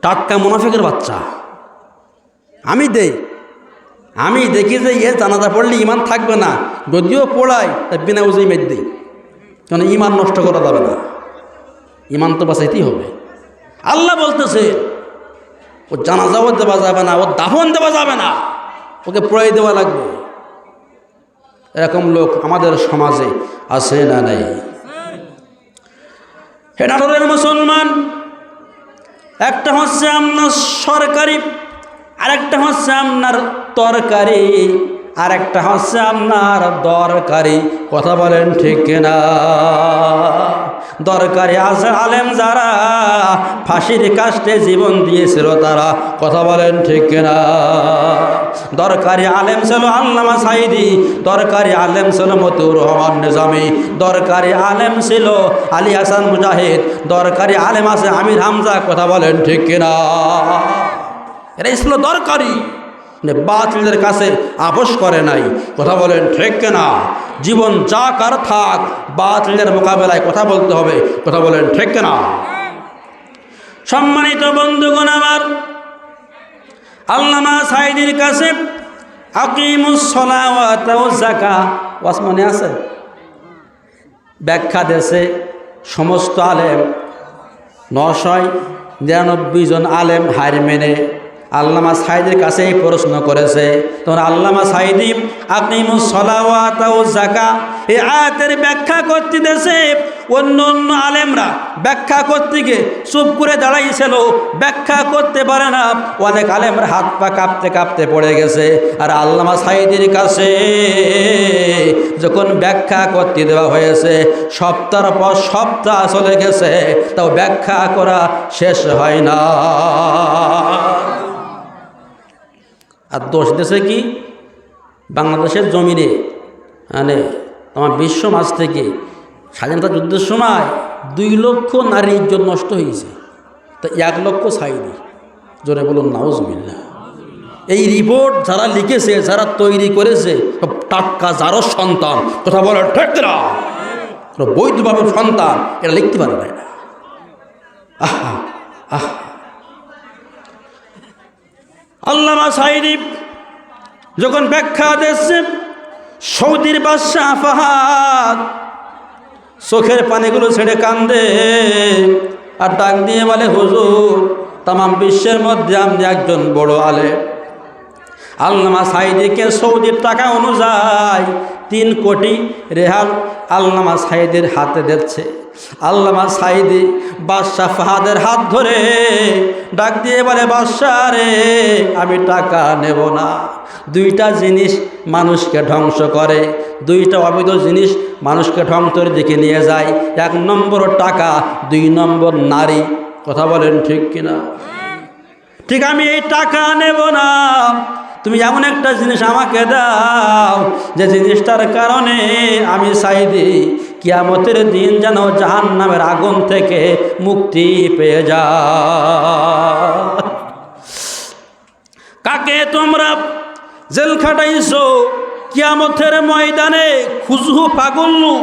Speaker 1: টাটকা মুনাফিকের বাচ্চা। আমি দেখি যে এ জানাজা পড়লে ইমান থাকবে না, যদিও পড়াই তা বিনা উজেই মেদ দিই, কেন ইমান নষ্ট করা যাবে না, ইমান তো বাঁচাইতেই হবে। আল্লাহ বলতেছে ও জানাজাও দেওয়া যাবে না, ও দাফন দেওয়া যাবে না, ওকে পড়াই দেওয়া লাগবে। এরকম লোক আমাদের সমাজে আছে না নাই? হে নাটোরের মুসলমান, একটা হচ্ছে আপনার সরকারি, আরেকটা হচ্ছে আপনার তরকারি, আরেকটা হচ্ছে আপনার দরকারি। কথা বলেন ঠিক কিনা? দরকারি আছে আলেম যারা ফাঁসির কাস্টে জীবন দিয়েছিল তারা। কথা বলেন ঠিক কিনা? দরকারি আলেম ছিল আল্লামা সাঈদী, দরকারি আলেম ছিল মতিউর রহমান নিজামী, দরকারি আলেম ছিল আলী হাসান মুজাহিদ, দরকারি আলেম আছে আমির হামজা। কথা বলেন ঠিক কিনা? এরাই ছিল দরকারি, বাতিলের কাছে আপোষ করে নাই। কথা বলেন ঠিক কিনা? জীবন যা কার থাক, বাতিলের মোকাবেলায় কথা বলতে হবে। কথা বলেন ঠিক কিনা? সম্মানিত বন্ধুগণ আমার, আল্লামা সাঈদীর কাছে আকিমুস সালাওয়াত ওয়াজ যাকাত ওয়াজ মনে আছে? ব্যাখ্যা দেশে সমস্ত আলেম 999 জন আলেম হার মেনে আল্লামা সাঈদীর কাছে এই প্রশ্ন করেছে। তখন আল্লামা সাঈদী আকিমুস সালাওয়াত ওয়াজ যাকাত এই আয়াতের ব্যাখ্যা করতে দেশে অন্য অন্য আলেমরা ব্যাখ্যা করতে গিয়ে চুপ করে দাঁড়াইছিল, ব্যাখ্যা করতে পারে না। অনেক আলেমরা হাত পা কাঁপতে কাঁপতে পড়ে গেছে। আর আল্লামা সাঈদীর কাছে যখন ব্যাখ্যা করতে দেওয়া হয়েছে, সপ্তাহ পর সপ্তাহ চলে গেছে, তাও ব্যাখ্যা করা শেষ হয় না। আর দোষ দেশে কি? বাংলাদেশের জমিনে মানে আমার বিশ্ব মাঝ থেকে স্বাধীনতা যুদ্ধের সময় 2 লক্ষ নারীর ইজ্জত নষ্ট হয়েছে, তো 1 লক্ষ সাঈদী। জোরে বলুন নাউজুবিল্লাহ। এই রিপোর্ট যারা লিখেছে, যারা তৈরি করেছে, সব টাটকা যারও সন্তান। কথা বলে ঠিক না? বৈধভাবে সন্তান, এটা লিখতে পারে না। আহা আহা, আল্লামা সাঈদী যখন ব্যাখ্যা দিচ্ছে, সৌদির বাদশাহ ফাহাদ চোখের পানিগুলো ছেড়ে কান্দে আর ডাক দিয়ে বলে, হুজুর, তামাম বিশ্বের মধ্যে আপনি একজন বড় আলেম। আল্লামা সাঈদীকে সৌদির টাকা অনুযায়ী 3 কোটি রেয়াল আল্লামা সাঈদীর হাতে দিচ্ছে। আল্লামা সাঈদী বাদশাহ ফাহাদের হাত ধরে ডাক দিয়ে বলে, বাদশাহ রে, আমি টাকা নেব না। 2টা জিনিস মানুষকে ধ্বংস করে, 2টা অবৈধ জিনিস মানুষকে ধ্বংসের দিকে নিয়ে যায়। 1 নম্বর টাকা, 2 নম্বর নারী। কথা বলেন ঠিক কিনা? ঠিক, আমি এই টাকা নেব না। তুমি এমন একটা জিনিস আমাকে দাও যে জিনিসটার কারণে আমি সাঈদী কিয়ামতের দিন যেন জাহান্নামের আগুন থেকে মুক্তি পেয়ে যাও। কাকে তোমরা জেল খাটাইছো? কিয়ামতের ময়দানে খুজহু পাগলু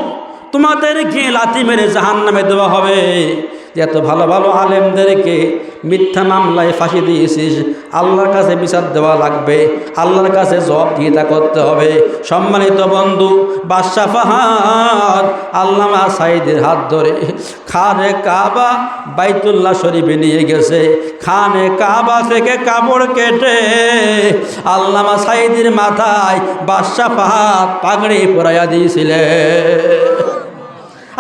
Speaker 1: তোমাদেরকে লাথি মেরে জাহান্নামে দেওয়া হবে। এত ভালো ভালো আলেমদেরকে মিথ্যা মামলায় ফাঁসি দিয়েছিস, আল্লাহর কাছে বিচার দেওয়া লাগবে, আল্লাহর কাছে জবাবদিহিতা করতে হবে। সম্মানিত বন্ধু, বাদশাহ ফাহাদ আল্লামা সাঈদীর হাত ধরে খানে কাবা বাইতুল্লাহ শরীফে নিয়ে গেছে। খানে কাবা থেকে কাপড় কেটে আল্লামা সাঈদীর মাথায় বাদশাহ ফাহাদ পাগড়ি পরাইয়া দিয়েছিলেন।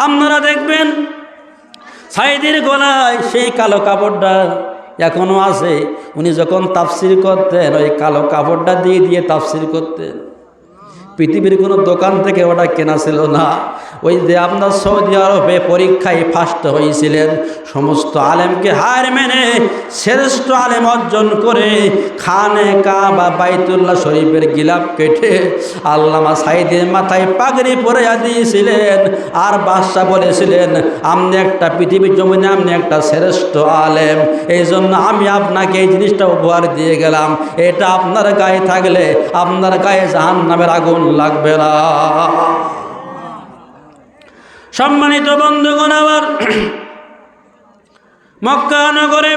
Speaker 1: আপনারা দেখবেন সাঈদীর গলায় সেই কালো কাপড়টা এখনও আছে। উনি যখন তাফসির করতেন, ওই কালো কাপড়টা দিয়ে দিয়ে তাফসির করতেন। পৃথিবীর কোনো দোকান থেকে ওটা কেনা ছিল না। ওই যে আপনার সৌদি আরবে পরীক্ষায় ফার্স্ট হয়েছিলেন, সমস্ত আলেমকে হার মেনে শ্রেষ্ঠ আলেম অর্জন করে খানে কাবা বাইতুল্লাহ শরীফের গিলাপ কেটে আল্লামা সাঈদীর মাথায় পাগড়ি পরাইয়া দিয়েছিলেন। আর বাদশাহ বলেছিলেন, আপনি একটা পৃথিবীর জমিনে আপনি একটা শ্রেষ্ঠ আলেম, এই জন্য আমি আপনাকে এই জিনিসটা উপহার দিয়ে গেলাম। এটা আপনার গায়ে থাকলে আপনার গায়ে জাহান্নামের আগুন লাগবে না। সম্মানিত বন্ধুগণ, আবার মক্কা নগরে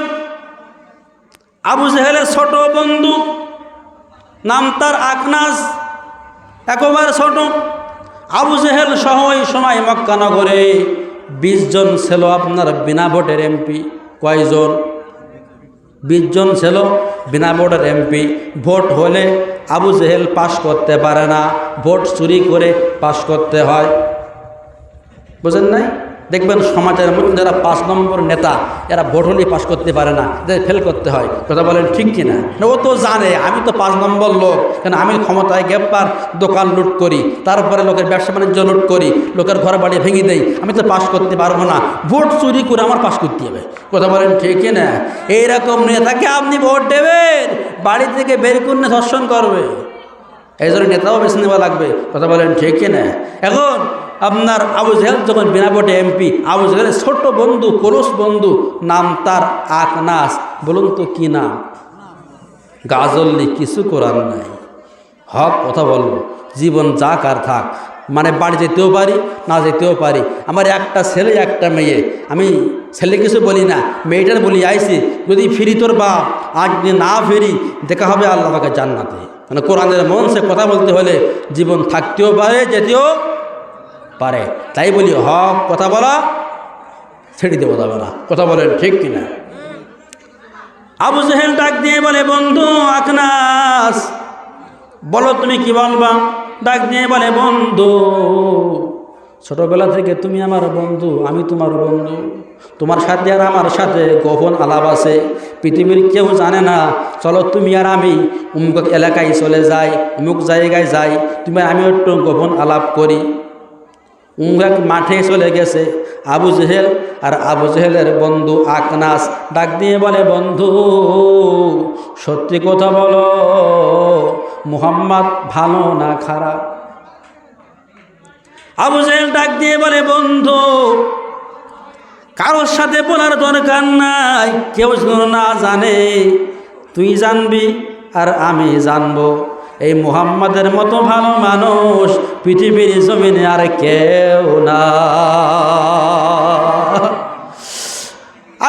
Speaker 1: আবু জেহেলের ছোট বন্ধু, নাম তার আকনাস, একেবারে ছোট। আবু জেহেল সহ ওই সময় মক্কা নগরে 20 জন ছিল আপনার বিনা ভোটের এমপি। কয়জন? 20 জন ছিল বিনা ভোটের এমপি। ভোট হলে আবু জেহেল পাশ করতে পারে না, ভোট চুরি করে পাশ করতে হয়। বুঝেন নাই? দেখবেন সমাজের মধ্যে যারা 5 নম্বর নেতা, এরা ভোট হলেই পাশ করতে পারে না, এদের ফেল করতে হয়। কথা বলেন ঠিক কিনা? ও তো জানে আমি তো 5 নম্বর লোক, কেন আমি ক্ষমতায় গ্রেপ্তার, দোকান লুট করি, তারপরে লোকের ব্যবসা বাণিজ্য লুট করি, লোকের ঘর বাড়ি ভেঙে দেই, আমি তো পাশ করতে পারবো না, ভোট চুরি করে আমার পাশ করতে হবে। কথা বলেন ঠিক কিনা? এইরকম নেতাকে আপনি ভোট দেবেন, বাড়ি থেকে বের করে ধর্ষণ করবে। এই জন্য নেতাও বেছে নেওয়া লাগবে। কথা বলেন ঠিক কিনা? এখন আপনার আবু জেহেল যখন বিনা ভোটে এমপি, আবু জেহেলের ছোট বন্ধু, কলস বন্ধু, নাম তার আকনাস। বলুন তো কি নাম? গাজল্লি, কিছু করার নাই, হক কথা বলবো, জীবন যাক আর থাক। মানে বাড়ি যেতেও পারি, না যেতেও পারি। আমার একটা ছেলে একটা মেয়ে, আমি ছেলে কিছু বলি না, মেয়েটার বলি আইছি, যদি ফিরি তোর বাপ, আজ যদি না ফিরি দেখা হবে আল্লাহ আমাকে জান্নাতে। মানে কোরআনের মন সে কথা বলতে হলে জীবন থাকতেও পারে, যেতেও পারে। তাই বলি হক কথা বলা ছেড়ে দেওয়া যাবে না। কথা বলেন ঠিক কিনা? আবু জেহেল ডাক দিয়ে বলে, বন্ধু আকনাস, বলো তুমি কি বলবা? ডাক দিয়ে বলে, বন্ধু ছোটবেলা থেকে তুমি আমার বন্ধু, আমি তোমার বন্ধু, তোমার সাথে আর আমার সাথে গোপন আলাপ আছে, পৃথিবীর কেউ জানে না। চলো তুমি আর আমি অমুক এলাকায় চলে যাই, অমুক জায়গায় যাই, তুমি আর আমি একটু গোপন আলাপ করি। এক মাঠে চলে গেছে আবু জেহেল আর আবু জেহেলের বন্ধু আকনাস। ডাক দিয়ে বলে, বন্ধু সত্যি কথা বলো, মুহাম্মদ ভালো না খারাপ? আবু জেহেল ডাক দিয়ে বলে, বন্ধু কারোর সাথে বলার দরকার নাই, কেউ যেন না জানে, তুই জানবি আর আমি জানবো। এই মুহাম্মাদের মতো ভালো মানুষ পৃথিবীর জমিনে আর কেউ না।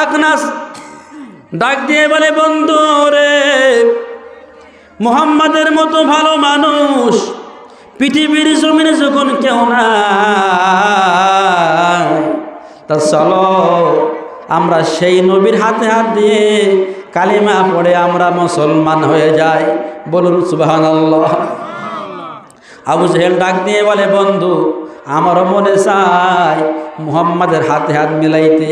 Speaker 1: আকনাস ডাক দিয়ে বলে, বন্ধু রে, মুহাম্মাদের মতো ভালো মানুষ পৃথিবীর জমিনে যখন কেউ না, তা চলো আমরা সেই নবীর হাতে হাত দিয়ে কালিমা পড়ে আমরা মুসলমান হয়ে যাই। বলুন সুবহানাল্লাহ। আবু জেহেল ডাক দিয়ে বলে, বন্ধু আমারও মনে চাই মুহাম্মাদের হাতে হাত মিলাইতে,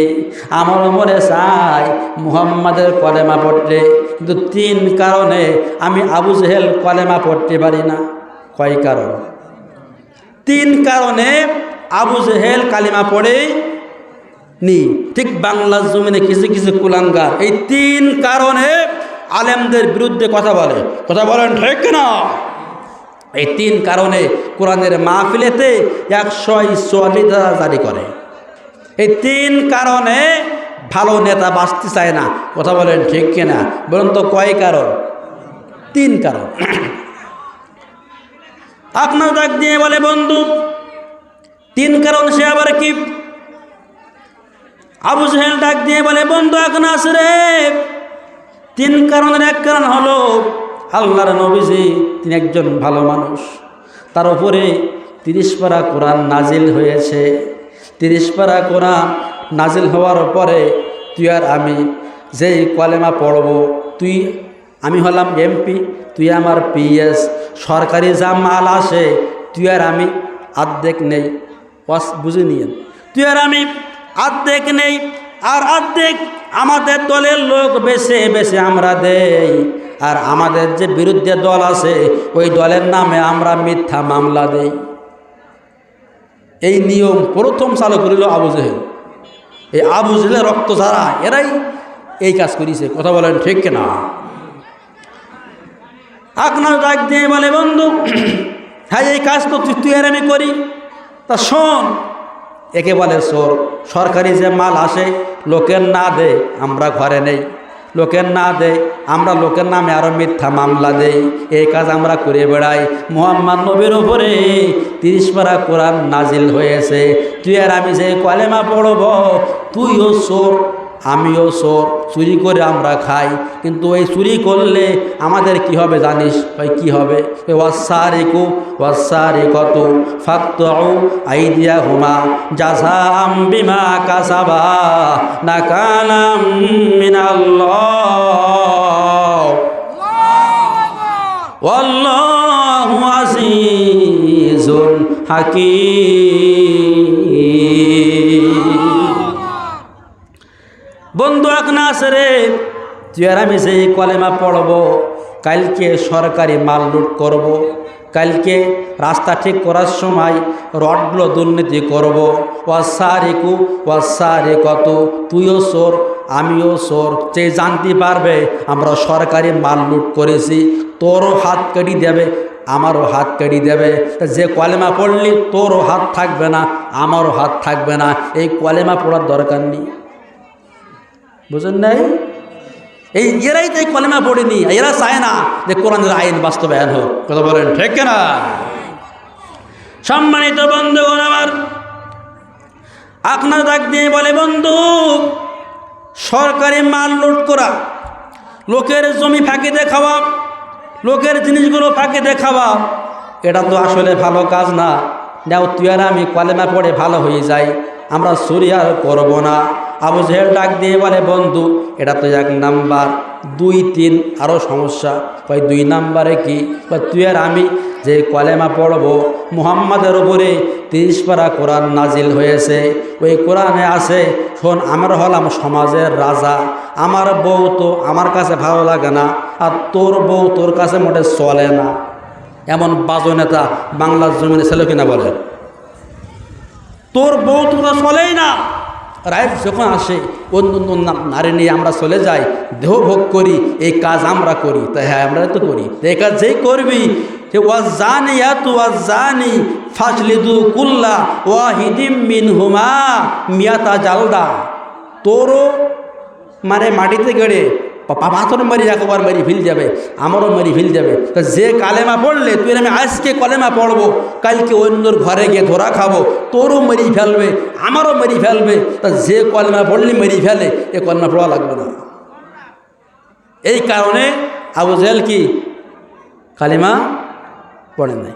Speaker 1: আমারও মনে চাই মুহাম্মাদের কলেমা পড়তে, কিন্তু 3 কারণে আমি আবু জেহেল কলেমা পড়তে পারি না। কয় কারণ? 3 কারণে আবু জেহেল কালিমা পড়ে নি। ঠিক বাংলার জমিনে কিছু কিছু কুলাঙ্গার এই 3 কারণে আলেমদের বিরুদ্ধে কথা বলে। কথা বলেন ঠিক না? এই 3 কারণে কোরআনের মাহফিলেতে 144 জারি করে। এই 3 কারণে ভালো নেতা বাঁচতে চায় না। কথা বলেন ঠিক কিনা? বলুন তো কয় কারণ? 3 কারণ। আপনার ডাক দিয়ে বলে, বন্ধু 3 কারণ সে আবার কি? আবু জেহেল ডাক দিয়ে বলে, বন্ধু আকনাস রে, 3 কারণের এক কারণ হলো আল্লাহর নবীজি তিনি একজন ভালো মানুষ, তার উপরে 30 পারা কোরআন নাজিল হয়েছে। 30 পারা কোরআন নাজিল হওয়ার পরে তুই আর আমি যেই কলেমা পড়ব, আমি হলাম এমপি, তুই আমার পিএস, সরকারি যা মাল আসে তুই আর আমি অর্ধেক নেই। বুঝে নিয়েন, তুই আর আমি অর্ধেক নেই, আর অর্ধেক আমাদের দলের লোক বেছে বেছে আমরা দেই, আর আমাদের যে বিরুদ্ধে দল আছে ওই দলের নামে আমরা মিথ্যা মামলা দেই। এই নিয়ম প্রথম চালু করিল আবু জেহেল। এই আবু জেহেলের রক্ত যারা, এরাই এই কাজ করেছে। কথা বলেন ঠিক কিনা? আপনার ডাক দিয়ে বলে, বন্ধু হ্যাঁ এই কাজ তো তুই আর আমি করি, তা শোন, একে বলে চোর। সরকারি যে মাল আসে লোকের না দে আমরা ঘরে নেই, লোকের না দেয়, আমরা লোকের নামে আরও মিথ্যা মামলা দেই। এই কাজ আমরা করে বেড়াই। মুহাম্মদ নবীর উপরে 30 পারা কোরআন নাজিল হয়েছে। তুই আর আমি যে কলেমা পড়ব, তুইও চোর আমিও চোর, চুরি করে আমরা খাই, কিন্তু ওই চুরি করলে আমাদের কি হবে জানিস? ওই কি হবে? ওয়াসারিকু ওয়াসারিকাতু ফাকতুউ আইদিয়াহুমা জাযাআম বিমা কাসাবা নাকালাম মিনাল্লাহ ওয়াল্লাহু আজিজুন হাকীম। বন্ধু একনাস রে, তুই আর আমি সেই কলেমা পড়ব, কালকে সরকারি মাল লুট করব, কালকে রাস্তা ঠিক করার সময় রডগুলো দুর্নীতি করব। ওয়াসারিকু ওয়াসারিকাতু, তুইও চোর আমিও চোর, যে জানতে পারবে আমরা সরকারি মাল লুট করেছি, তোরও হাত কেটে দেবে আমারও হাত কেটে দেবে। যে কলেমা পড়লি তোরও হাত থাকবে না আমারও হাত থাকবে না। এই কলেমা পড়ার দরকার নেই, বুঝেন নাই? এরাই তো এই কলেমা পড়েনি, এরা চায় না যে কোরআনের আইন বাস্তবায়ন হোক। কথা বলেন ঠিক না? সম্মানিত বন্ধুগণ আমার, আপনার ডাক দিয়ে বলে, বন্ধু সরকারি মাল লুট করা, লোকের জমি ফাঁকিতে খাওয়া, লোকের জিনিসগুলো ফাঁকিতে খাওয়া, এটা তো আসলে ভালো কাজ না। নাও তুই আর আমি কলেমা পড়ে ভালো হয়ে যাই, আমরা চুরি আর করব না। আবু জেহেল ডাক দিয়ে বলে, বন্ধু এটা তো 1 নাম্বার, 2, 3 আরও সমস্যা। কয় 2 নাম্বারে কি? তুই আর আমি যে কলেমা পড়ব, মুহাম্মাদের উপরে 30 পারা কোরআন নাজিল হয়েছে, ওই কোরআনে আছে, শোন আমরা হলাম সমাজের রাজা, আমার বউ তো আমার কাছে ভালো লাগে না, আর তোর বউ তোর কাছে মোটে চলে না। এমন বাজো নেতা বাংলার জমিনে ছিল কিনা বলে? তোর বউ তো চলেই না। রাইট যখন আসে অন্য অন্য নারী নিয়ে আমরা চলে যাই, দেহ ভোগ করি, এই কাজ আমরা করি। তাই হ্যাঁ আমরা তো করি। এই কাজ যেই করবি, যে ওয়াজানি ইয়াতু ওয়াজানি ফাজলিদু কুল্লা ওয়াহিদিম মিনহুমা মিয়াতা জালদা, তোরও মানে মাটিতে গেড়ে পাথর মারি একবার মারি ফেল যাবে, আমারও মারি ফেল যাবে। তা যে কালেমা পড়লে তুই আমি আজকে কলেমা পড়বো, কালকে অন্যর ঘরে গিয়ে ধরা খাবো, তোরও মেরি ফেলবে আমারও মেরি ফেলবে। তা যে কলেমা পড়লে মেরি ফেলে, এ কলেমা পড়া লাগবে না। এই কারণে আবু জেহেল কি কালেমা পড়ে নাই।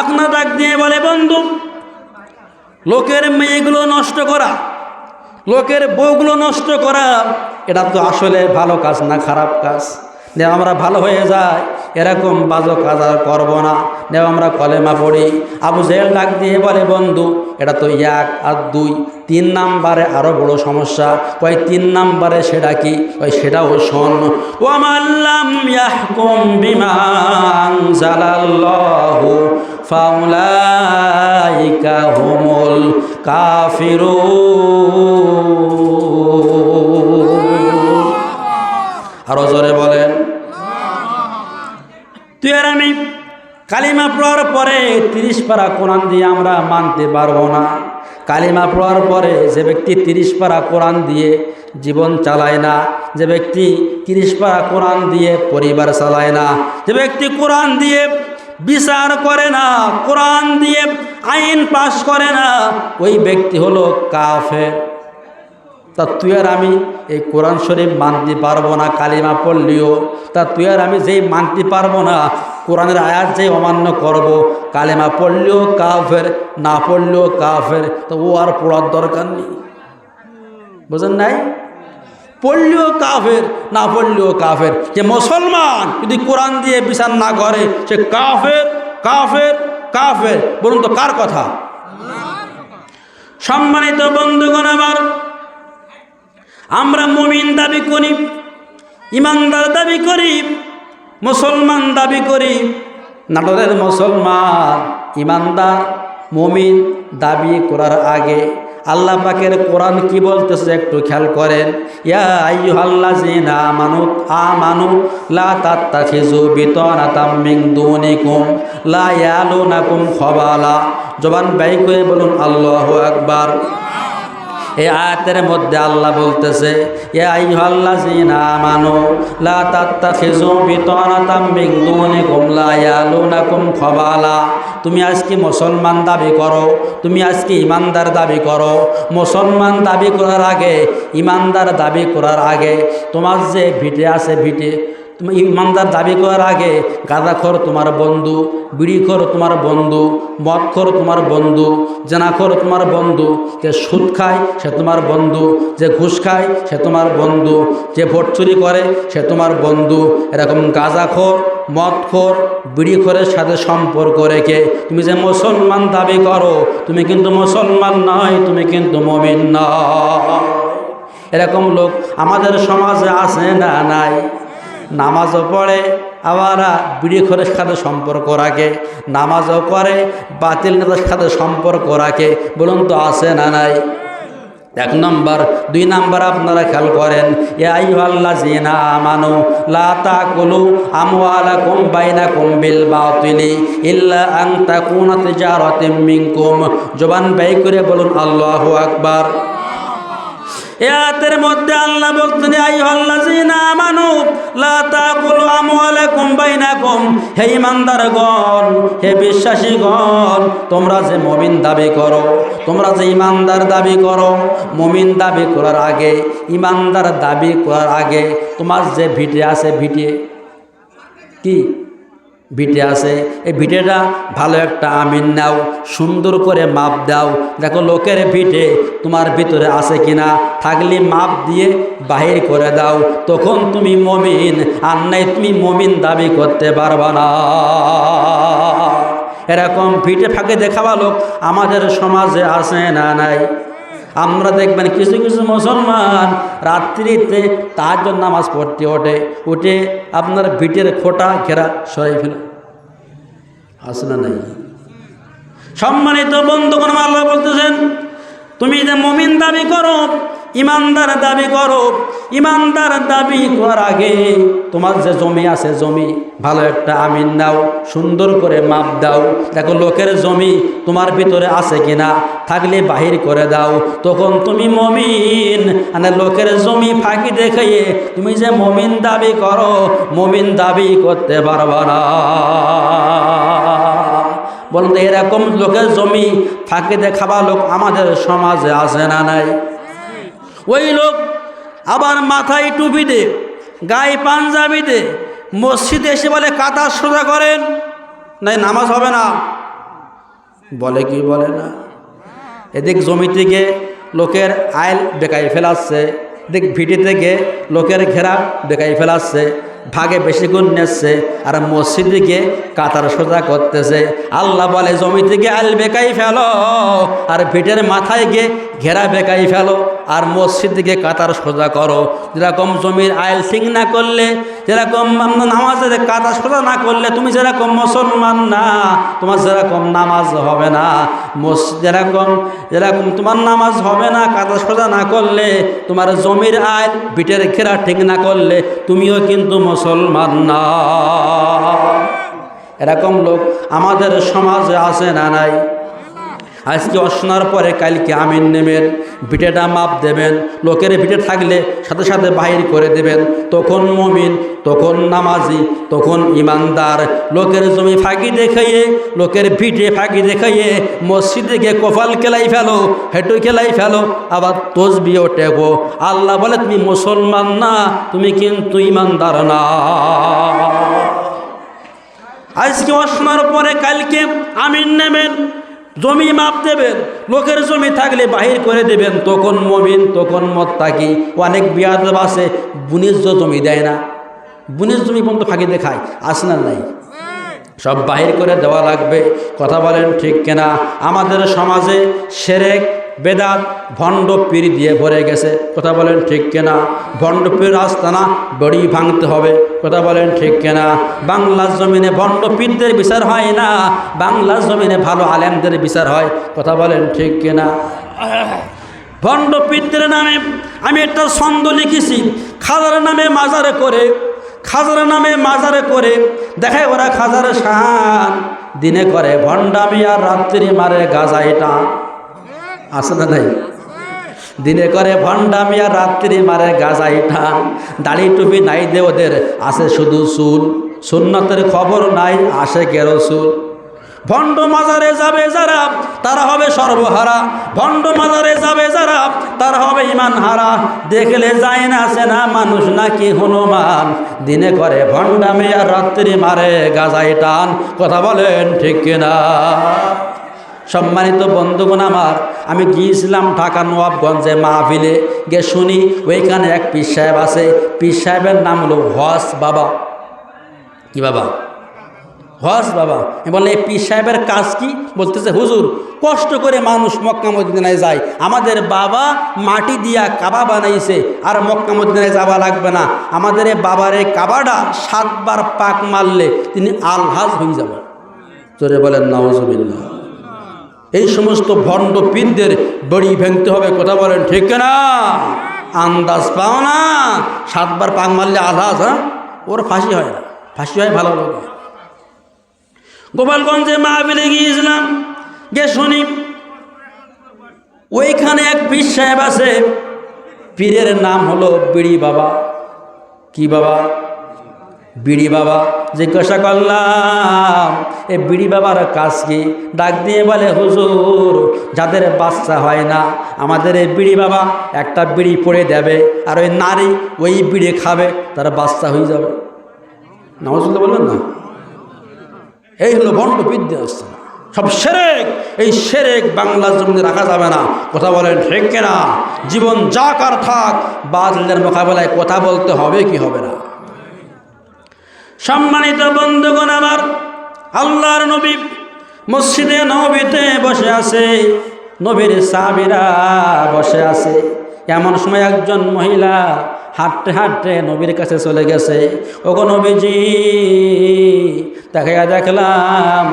Speaker 1: আপনার ডাক দিয়ে বলে, বন্ধু লোকের মেয়েগুলো নষ্ট করা, লোকের বউগুলো নষ্ট করা, এটা তো আসলে ভালো কাজ না, খারাপ কাজ। যে আমরা ভালো হয়ে যাই, এরকম বাজো কাজ আর করবো না। দেব আমরা কলেমা পড়ি। আবু জেহেল ডাক দিয়ে বলে, বন্ধু এটা তো 1 আর 2, 3 নাম্বারে আরও বড় সমস্যা। কয় 3 নাম্বারে সেটা কি? কয় সেটাও শোন, ওয়ামাল্লাম ইয়াহকুম বিমা আনজালাল্লাহু ফাউলাইকা হুমুল কাফিরুন। আরো জোরে বলেন। তুই আর আমি কালিমা পড়ার পরে 30 পারা কোরআন দিয়ে আমরা মানতে পারবো না। কালিমা পড়ার পরে যে ব্যক্তি 30 পারা কোরআন দিয়ে জীবন চালায় না, যে ব্যক্তি 30 পারা কোরআন দিয়ে পরিবার চালায় না, যে ব্যক্তি কোরআন দিয়ে বিচার করে না, কোরআন দিয়ে আইন পাশ করে না, ওই ব্যক্তি হলো কাফের। তা তুই আর আমি এই কোরআন শরীফ মানতে পারবো না, কালিমা পড়লিও। তা তুই আর আমি যেই মানতে পারবো না, কোরআনের আয়াত যেই অমান্য করব, কালিমা পড়লেও কাফের, না পড়লেও কাফের, তো ও আর পড়ার দরকার নেই। বুঝেন নাই? পড়লেও কাফের, না পড়লেও কাফের। যে মুসলমান যদি কোরআন দিয়ে বিচার না করে, সে কাফের কাফের কাফের। বলুন তো কার কথা? সম্মানিত বন্ধুগণ আমার, আমরা মুমিন দাবি করি, ইমানদার দাবি করি, মুসলমান দাবি করি। নাটোরের মুসলমান ইমানদার মুমিন দাবি করার আগে আল্লাহ পাকের কোরআন কি বলতেছে একটু খেয়াল করেন। ইয়া আইয়ুহাল্লাযিনা আমানু লা তাত্তাখিযু বিতানাতাম মিন দুনিকুম লা ইয়ালুনাকুম খাবালা। জবান বাই করে বলুন আল্লাহু আকবার। এই আয়াতের মধ্যে আল্লাহ বলতেছে, ইয়া আইয়ুহাল্লাযীনা আমানু লা তাত্তাখিযু বিতানাতাম মিন দুনিকুম লা ইয়ালুনাকুম খাবালা। তুমি আজকে মুসলমান দাবি করো, তুমি আজকে ইমানদার দাবি করো। মুসলমান দাবি করার আগে, ইমানদার দাবি করার আগে তোমার যে ভিটে আছে, ভিটে তুমি ইমানদার দাবি করার আগে গাঁজাখোর তোমার বন্ধু, বিড়িখোর তোমার বন্ধু, মদখোর তোমার বন্ধু, জেনাখোর তোমার বন্ধু, যে সুদ খায় সে তোমার বন্ধু, যে ঘুষ খায় সে তোমার বন্ধু, যে ভোট চুরি করে সে তোমার বন্ধু। এরকম গাঁজাখোর, মদখোর, বিড়িখোরের সাথে সম্পর্ক রেখে তুমি যে মুসলমান দাবি করো, তুমি কিন্তু মুসলমান নয়, তুমি কিন্তু মুমিন নয়। এরকম লোক আমাদের সমাজে আছে না নাই? নামাজও পড়ে, আবার বিড়িখোরের সাথে সম্পর্ক রাখে, নামাজও করে, বাতিল নেতার সাথে সম্পর্ক রাখে। বলুন তো আছে না নাই? 1 নম্বর। 2 নম্বর আপনারা খেয়াল করেন, ইয়া আইয়ুহাল্লাযীনা আমানু লা তাকুলু আমওয়ালাকুম বাইনাকুম বিল বাতিলি ইল্লা আন তাকুনা তিজারাতাম মিনকুম। জবান ব্যয় করে বলুন আল্লাহু আকবার। এর মধ্যে আল্লাহ বলতেন, আইয়ুহাল্লাযীনা আমানু লা তাকুলু আমওয়ালাকুম বাইনাকুম। হে ঈমানদারগণ, হে বিশ্বাসীগণ, তোমরা যে মুমিন দাবি করো, তোমরা যে ঈমানদার দাবি করো, মুমিন দাবি করার আগে, ঈমানদার দাবি করার আগে তোমার যে ভিটে আছে, ভিটে কি ভিটে আছে, এই ভিটেটা ভালো একটা আমিন নাও, সুন্দর করে মাপ দাও। দেখো লোকের ভিটে তোমার ভিতরে আছে কিনা, থাকলে মাপ দিয়ে বাহির করে দাও, তখন তুমি মুমিন। আর নাই তুমি মুমিন দাবি করতে পারবা না। এরকম ভিটে ফাঁকে দেখাবা লোক আমাদের সমাজে আছে না নাই? আমরা দেখবেন কিছু কিছু মুসলমান রাত্রিতে তাহাজ্জুদ নামাজ পড়তে উঠে আপনার ভিটের খোটা ঘেরা সরাই ফেলে। আছে না নাই? সম্মানিত বন্ধুগণ, আল্লাহ বলতেছেন, তুমি যে মুমিন দাবি করো, ইমানদার দাবি করো, ইমানদার দাবি করার আগে তোমার যে জমি আছে, জমি ভালো একটা আমিন নাও, সুন্দর করে মাপ দাও। দেখো লোকের জমি তোমার ভিতরে আছে কিনা, থাকলে বাহির করে দাও, তখন তুমি মুমিন। মানে লোকের জমি ফাঁকি দেখিয়ে তুমি যে মুমিন দাবি করো, মুমিন দাবি করতে পারবা না। বলতে এরকম লোকের জমি ফাঁকি দেখাবা লোক আমাদের সমাজে আছে না নাই? ওই লোক আবার মাথায় টুপি দে, গায়ে পাঞ্জাবি দে, মসজিদে এসে বলে কাতার সোজা করেন, নাই নামাজ হবে না। বলে কি বলে না? এদিক জমি থেকে লোকের আইল বেকাই ফেলাচ্ছে, দেখ ভিটি থেকে লোকের ঘেরা বেকাই ফেলাচ্ছে, ভাগে বেশি গুণ নিচ্ছে, আর মসজিদে গিয়ে কাতার সোজা করতেছে। আল্লাহ বলে জমি থেকে আইল বেকাই ফেলো, আর ভিটের মাথায় গিয়ে ঘেরা বেকাই ফেলো, আর মসজিদ দিকে কাতার সোজা করো। যেরকম জমির আইল ঠিক না করলে, যেরকম নামাজের কাতার সোজা না করলে তুমি যেরকম মুসলমান না, তোমার যেরকম নামাজ হবে না। যেরকম তোমার নামাজ হবে না কাতার সোজা না করলে, তোমার জমির আইল ভিটের ঘেরা ঠিক না করলে তুমিও কিন্তু মুসলমান না। এরকম লোক আমাদের সমাজে আছে না নাই? আজকে অশনার পরে কালকে আমিন নেবেন, ভিটেটা মাপ দেবেন, লোকের ভিটে থাকলে সাথে সাথে বাহির করে দেবেন, তখন মুমিন, তখন নামাজি, তখন ইমানদার। লোকের জমি ফাঁকি দেখাইয়ে, লোকের ভিটে ফাঁকি দেখাইয়ে মসজিদে গিয়ে কপাল খেলাই ফেলো, হেঁটু খেলাই ফেলো, আবার তসবিও টেকো। আল্লাহ বলে তুমি মুসলমান না, তুমি কিন্তু ইমানদার না। আজকে অশনার পরে কালকে আমিন নেবেন, জমি মাপ দেবেন, লোকের জমি থাকলে বাহির করে দেবেন, তখন মুমিন, তখন মুত্তাকি। অনেক বিয়াদব আছে বুনিজ জমি দেয় না, বুনিজ জমি পর্যন্ত ফাঁকি দেখায়, আছে না নাই? সব বাহির করে দেওয়া লাগবে। কথা বলেন ঠিক কিনা? আমাদের সমাজে শিরক, বেদাত, ভণ্ড পীর দিয়ে ভরে গেছে। কথা বলেন ঠিক কিনা? ভণ্ড পীর আস্তানা বড়ি ভাঙতে হবে। কথা বলেন ঠিক কিনা? বাংলার জমিনে ভণ্ড পীরদের বিচার হয় না, বাংলার জমিনে ভালো আলেমদের বিচার হয়। কথা বলেন ঠিক কিনা? ভণ্ড পীরদের নামে আমি একটা ছন্দ লিখেছি, খাজার নামে মাজারে করে, খাজার নামে মাজারে করে দেখায় ওরা খাজার শান, দিনে করে ভণ্ডামি আর রাত্রি মারে গাজা। এটা আছে না নাই? দিনে করে ভণ্ডামি আর রাত্রি মারে গাজাই টান। দাড়ি টুপি নাই দে ওদের, আসে শুধু চুল। সুন্নতের খবর নাই, আসে কে রসুল। ভণ্ড মাজারে যাবে যারা তারা হবে সর্বহারা, ভণ্ড মাজারে যাবে যারা তারা হবে ইমান হারা। দেখলে যায় না চেনা মানুষ নাকি হনুমান, দিনে করে ভণ্ডামি আর রাত্রি মারে গাজাই টান। কথা বলেন ঠিক কিনা? সম্মানিত বন্ধুগণ আমার, আমি গিয়েছিলাম ঢাকা নবাবগঞ্জে মাহফিলে। গিয়ে শুনি ওইখানে এক পীর সাহেব আছে। পীর সাহেবের নাম হলো হস বাবা। কি বাবা? হস বাবা। বললে এই পীর সাহেবের কাজ কি? বলতেছে হুজুর, কষ্ট করে মানুষ মক্কা মদিনায় যায়, আমাদের বাবা মাটি দিয়া কাবা বানাইছে, আর মক্কা মদিনায় যাওয়া লাগবে না। আমাদের এই বাবার এই কাবাটা 7 বার পাক মারলে তিনি আলহাজ হয়ে যাবেন। জোরে বলেন নাউজুবিল্লাহ। এই সমস্ত ভণ্ড পীরদের বড়ি ভেঙতে হবে। কথা বলেন ঠিক না? আন্দাজ পাও না? 7 বার পাক মারলে আলহাজ, হ্যাঁ? ওর ফাঁসি হয় না, ফাঁসি হয় ভালো লোক। গোপালগঞ্জে মাহফিলে গিয়েছিলাম। গে শুনি ওইখানে এক পীর সাহেব আছে। পীরের নাম হলো বিড়ি বাবা। কি বাবা? বিড়ি বাবা। জিজ্ঞাসা করলাম এ বিড়ি বাবার কাজ কি? ডাক দিয়ে বলে হুজুর, যাদের বাচ্চা হয় না আমাদের এই বিড়ি বাবা একটা বিড়ি পড়ে দেবে, আর ওই নারী ওই বিড়ি খাবে, তারা বাচ্চা হয়ে যাবে। নাউজুবিল্লাহ বলবেন না? এই হলো ভণ্ড বিদ্যা, সব শিরক। এই শিরক বাংলার জমিনে রাখা যাবে না। কথা বলেন ঠিক কিনা? জীবন যাক আর থাক, বাতিলের মোকাবেলায় কথা বলতে হবে কি হবে না? সম্মানিত বন্ধুগণ আমার, আল্লাহর নবী মসজিদে নববীতে বসে আছে, নবীর সাহাবীরা বসে আছে। এমন সময় একজন মহিলা হাঁটতে হাঁটতে নবীর কাছে চলে গেছে। ওগো নবীজি, তাকাইয়া দেখলাম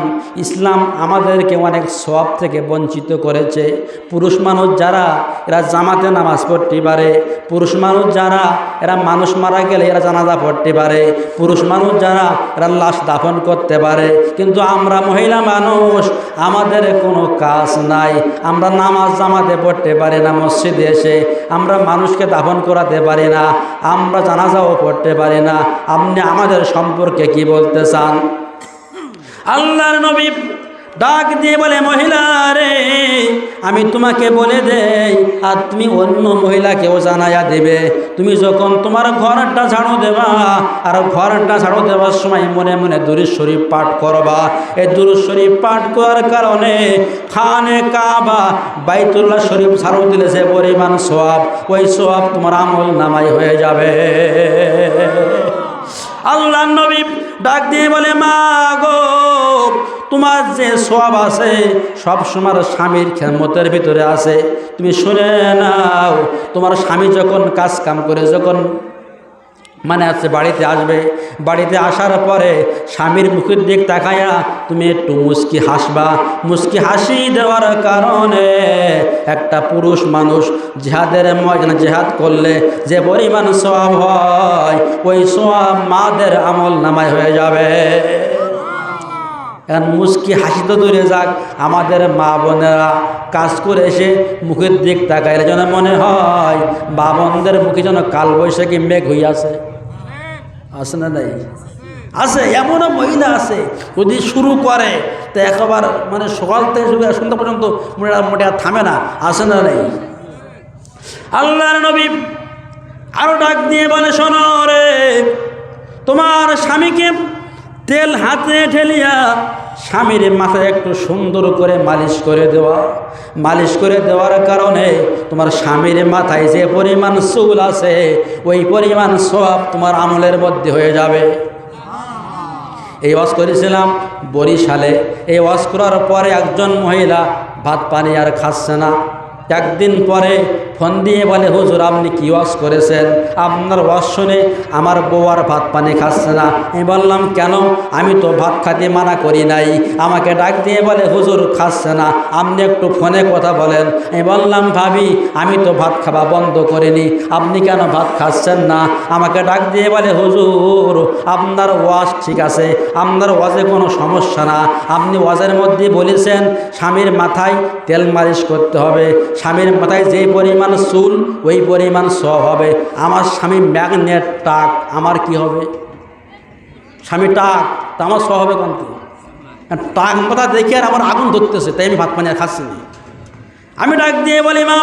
Speaker 1: ইসলাম আমাদেরকে অনেক সওয়াব থেকে বঞ্চিত করেছে। পুরুষ মানুষ যারা এরা জামাতে নামাজ পড়তে পারে, পুরুষ মানুষ যারা এরা মানুষ মারা গেলে এরা জানাজা পড়তে পারে, পুরুষ মানুষ যারা এরা লাশ দাফন করতে পারে, কিন্তু আমরা মহিলা মানুষ, আমাদের কোনো কাজ নাই। আমরা নামাজ জামাতে পড়তে পারি না, মসজিদে এসে আমরা মানুষকে দাফন করাতে পারি না, আমরা জানাজাও পড়তে পারি না। আপনি আমাদের সম্পর্কে কি বলতে চান? আল্লাহর নবী ডাক দিয়ে বলে, মহিলা রে, আমি তোমাকে বলে দেই আর তুমি অন্য মহিলাকেও জানাইয়া দেবে। তুমি যখন তোমার ঘরটা ঝাড়ু দেবা, আর ঘরটা ঝাড়ু দেওয়ার সময় মনে মনে দুরূদ শরীফ পাঠ করবা। এই দুরূদ শরীফ পাঠ করার কারণে খানে কাবা বাইতুল্লাহ শরীফ ঝাড়ু দিলে যে পরিমাণ সওয়াব, ওই সওয়াব তোমার আমল নামাই হয়ে যাবে। আল্লাহ নবী ডাক দিয়ে বলে, মা গো, তোমার যে সওয়াব আছে সব সময় স্বামীর খেদমতের ভিতরে আছে। তুমি শুনে নাও, তোমার স্বামী যখন কাজ কাম করে, যখন মানে আছে বাড়িতে আসবে, বাড়িতে আসার পরে স্বামীর মুখের দিক তাকায়া তুমি একটু মুস্কি হাসবা। মুস্কি হাসি দেওয়ার কারণে একটা পুরুষ মানুষ জিহাদের ময়দানে জিহাদ করলে যে পরিমাণ সওয়াব হয়, ওই সওয়াব মাদের আমল নামায় হয়ে যাবে। এখন মুস্কি হাসি তো দূরে যাক, আমাদের মা বোনেরা কাজ করে এসে মুখের দিক তাকাইলে যেন মনে হয় মা বোনদের মুখে যেন কালবৈশাখী মেঘ হইয়াছে। আছে না নাই? আছে। এমনও মহিলা আছে যদি শুরু করে তো একবার মানে সকাল থেকে সন্ধ্যা পর্যন্ত মোটে আর থামে না। আছে না নাই? আল্লাহর নবী আরো ডাক দিয়ে বলে, শোনো রে, তোমার স্বামীকে তেল হাতে ঠেলিয়া স্বামীর মাথায় একটু সুন্দর করে মালিশ করে দেওয়া। মালিশ করে দেওয়ার কারণে তোমার স্বামীর মাথায় যে পরিমাণ চুল আছে, ওই পরিমাণ সওয়াব তোমার আমলের মধ্যে হয়ে যাবে। এই ওয়াজ করেছিলাম বরিশালে। এই ওয়াজ করার পরে একজন মহিলা ভাত পানি আর খাচ্ছে না। একদিন পরে ফোন দিয়ে বলে, হুজুর আপনি কি ওয়াজ করেছেন? আপনার ওয়াজ শুনে আমার বউ আর ভাত পানি খাচ্ছে না। আমি বললাম কেন? আমি তো ভাত খাতে মানা করি নাই। আমাকে ডাক দিয়ে বলে, হুজুর খাচ্ছে না, আপনি একটু ফোনে কথা বলেন। আমি বললাম ভাবি, আমি তো ভাত খাওয়া বন্ধ করিনি, আপনি কেন ভাত খাচ্ছেন না? আমাকে ডাক দিয়ে বলে, হুজুর আপনার ওয়াজ ঠিক আছে, আপনার ওয়াজে কোনো সমস্যা না। আপনি ওয়াজের মধ্যে বলেছেন স্বামীর মাথায় তেল মালিশ করতে হবে, স্বামীর মাথায় যে পরিমাণ চুল ওই পরিমাণ সব হবে। আমার স্বামী ম্যাগনেট টাক, আমার কি হবে? স্বামী টাক তা আমার সব হবে কান্তি। টাক মাথা দেখে আর আমার আগুন ধরতেছে, তাই আমি ভাত পানি আর খাচ্ছি না। আমি ডাক দিয়ে বলি, মা,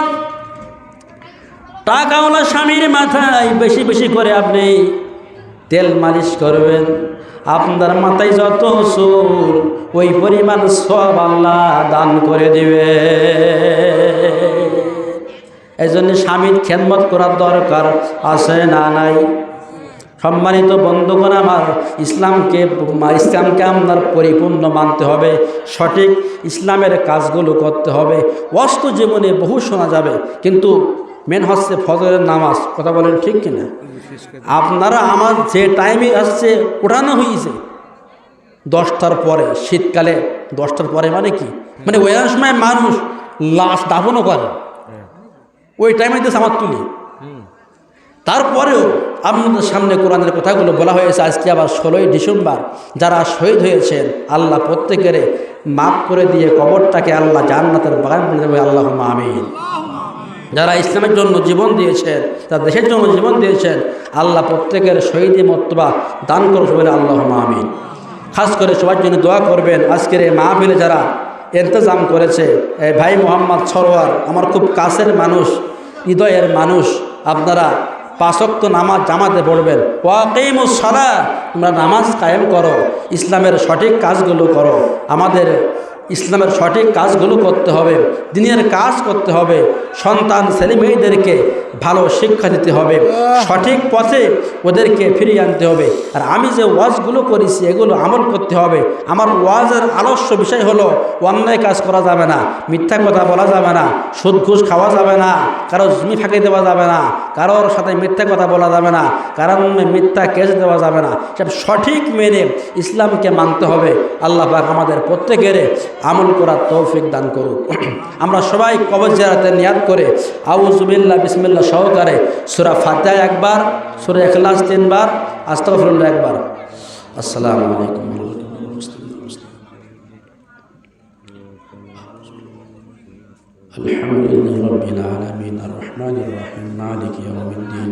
Speaker 1: টাকাওয়ালা স্বামীর মাথায় বেশি বেশি করে আপনি তেল মালিশ করবেন। আপনার মাথায় যত চুল ওই পরিমাণ সব আল্লাহ দান করে দিবে। এই জন্য স্বামীর খেদমত করার দরকার আছে না নাই? সম্মানিত বন্ধুগণ আমার, ইসলামকে আপনার পরিপূর্ণ মানতে হবে, সঠিক ইসলামের কাজগুলো করতে হবে। অস্ত জীবনে বহু শোনা যাবে, কিন্তু মেন হচ্ছে ফজরের নামাজ। কথা বলেন ঠিক কিনা? আপনারা আমার যে টাইমে আসছে ওঠানো হয়েছে 10টার পরে, শীতকালে 10টার পরে মানে কি, মানে ওই সময় মানুষ লাশ দাফনও করে, ওই টাইমে দেশ আমার তুলি। তারপরেও আপনাদের সামনে কোরআনের কথাগুলো বলা হয়েছে। আজকে আবার 16ই ডিসেম্বর, যারা শহীদ হয়েছেন আল্লাহ প্রত্যেকের মাফ করে দিয়ে কবরটাকে আল্লাহ জান্নাতের বাগান করে দেবে, আল্লাহুম্মা আমিন। যারা ইসলামের জন্য জীবন দিয়েছেন, যারা দেশের জন্য জীবন দিয়েছেন, আল্লাহ প্রত্যেকের শহীদি মর্তবা দান করবে বলে আল্লাহুম্মা আমিন। খাস করে সবার জন্য দোয়া করবেন। আজকের এই মাহফিলে যারা ইন্তজাম করেছে, ভাই মোহাম্মদ সরোয়ার আমার খুব কাছের মানুষ, হৃদয়ের মানুষ, আপনারা 5 ওয়াক্ত নামাজ জামাতে পড়বেন। ওয়াকিমুস সালাহ, তোমরা নামাজ কায়েম করো, ইসলামের সঠিক কাজগুলো করো। আমাদের ইসলামের সঠিক কাজগুলো করতে হবে, দিনের কাজ করতে হবে, সন্তান ছেলে মেয়েদেরকে ভালো শিক্ষা দিতে হবে, সঠিক পথে ওদেরকে ফিরিয়ে আনতে হবে। আর আমি যে ওয়াজগুলো করেছি এগুলো আমল করতে হবে। আমার ওয়াজের আলস্য বিষয় হলো অন্যায় কাজ করা যাবে না, মিথ্যা কথা বলা যাবে না, সুদ ঘুষ খাওয়া যাবে না, কারো জমি ফাঁকি দেওয়া যাবে না, কারোর সাথে মিথ্যা কথা বলা যাবে না, কারণ মিথ্যা কেস দেওয়া যাবে না। সব সঠিক মেনে ইসলামকে মানতে হবে। আল্লাহ পাক আমাদের প্রত্যেকের আমল করার তৌফিক দান করুক। আমরা সবাই কবর জিয়ারতের নিয়াত করে আউযু বিল্লাহ বিসমিল্লাহ সহকারে সূরা ফাতিহা একবার, সূরা ইখলাস 3 বার, আস্তাগফিরুল্লাহ একবার। আসসালামু আলাইকুম ওয়া রাহমাতুল্লাহি। আলহামদুলিল্লাহি রাব্বিল আলামিন আর রহমানির রহিম মালিকি ইয়াউমিদ্দিন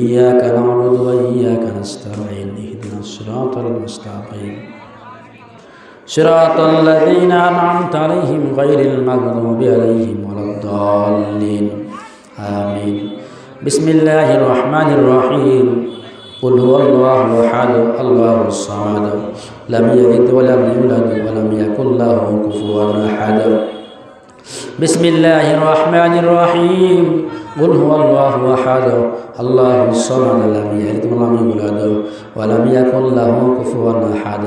Speaker 1: ইয়্যাকা না'বুদু ওয়া ইয়্যাকা নাস্তাঈন ইহদিনাস সিরাতাল মুস্তাকিম صراط الذين أنعمت عليهم غير المغضوب عليهم ولا الضالين آمين بسم الله الرحمن الرحيم قل هو الله أحد الله الصمد لم يلد ولم يولد ولم يكن له كفوا أحد بسم الله الرحمن الرحيم قل هو الله أحد الله الصمد لم يلد ولم يولد ولم يكن له كفوا أحد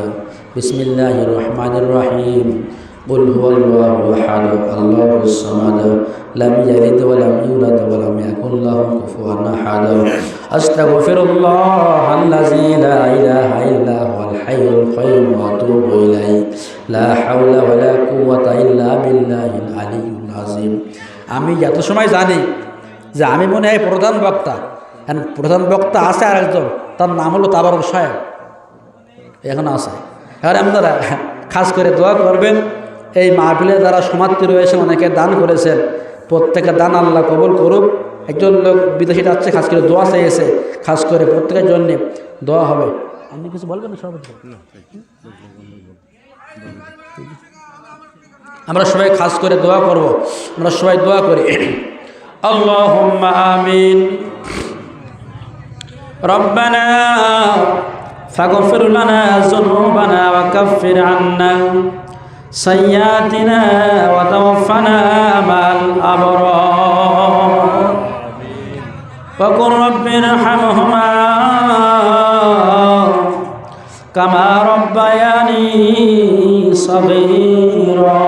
Speaker 1: بسم الله الرحمن الرحيم قل هو الله أحد الله الصمد لم يلد ولم يولد ولم يكن له كفوا أحد أستغفر الله الذي لا إله إلا هو الحي القيوم وأتوب إليه لا حول ولا قوة إلا بالله العلي العظيم। আমি যত সময় জানি যে আমি মনে হয় প্রধান বক্তা, প্রধান বক্তা আছে আর একজন, তার নাম হলো তাবারক সাহেব, এখন আছে। আর আপনারা খাস করে দোয়া করবেন। এই মাহফিলে যারা সমাপ্তি রয়েছেন, অনেকে দান করেছেন, প্রত্যেকের দান আল্লাহ কবুল করুক। একজন লোক বিদেশে যাচ্ছে, খাস করে দোয়া চেয়েছে, খাস করে প্রত্যেকের জন্য দোয়া হবে। আপনি কিছু বলবেন না? সব আমরা সবাই খাস করে দোয়া করব। আমরা সবাই দোয়া করি। আল্লাহুম্মা আমিন। রব্বানা ফাগফির লানা যুনুবানা ওয়া কাফির আন্না সাইয়্যাতিনা ওয়া তাওফানা মা'আল আবরার ওয়া কুর রাব্বিরহামহুমা কামা রাব্বায়ানি সাগীরা।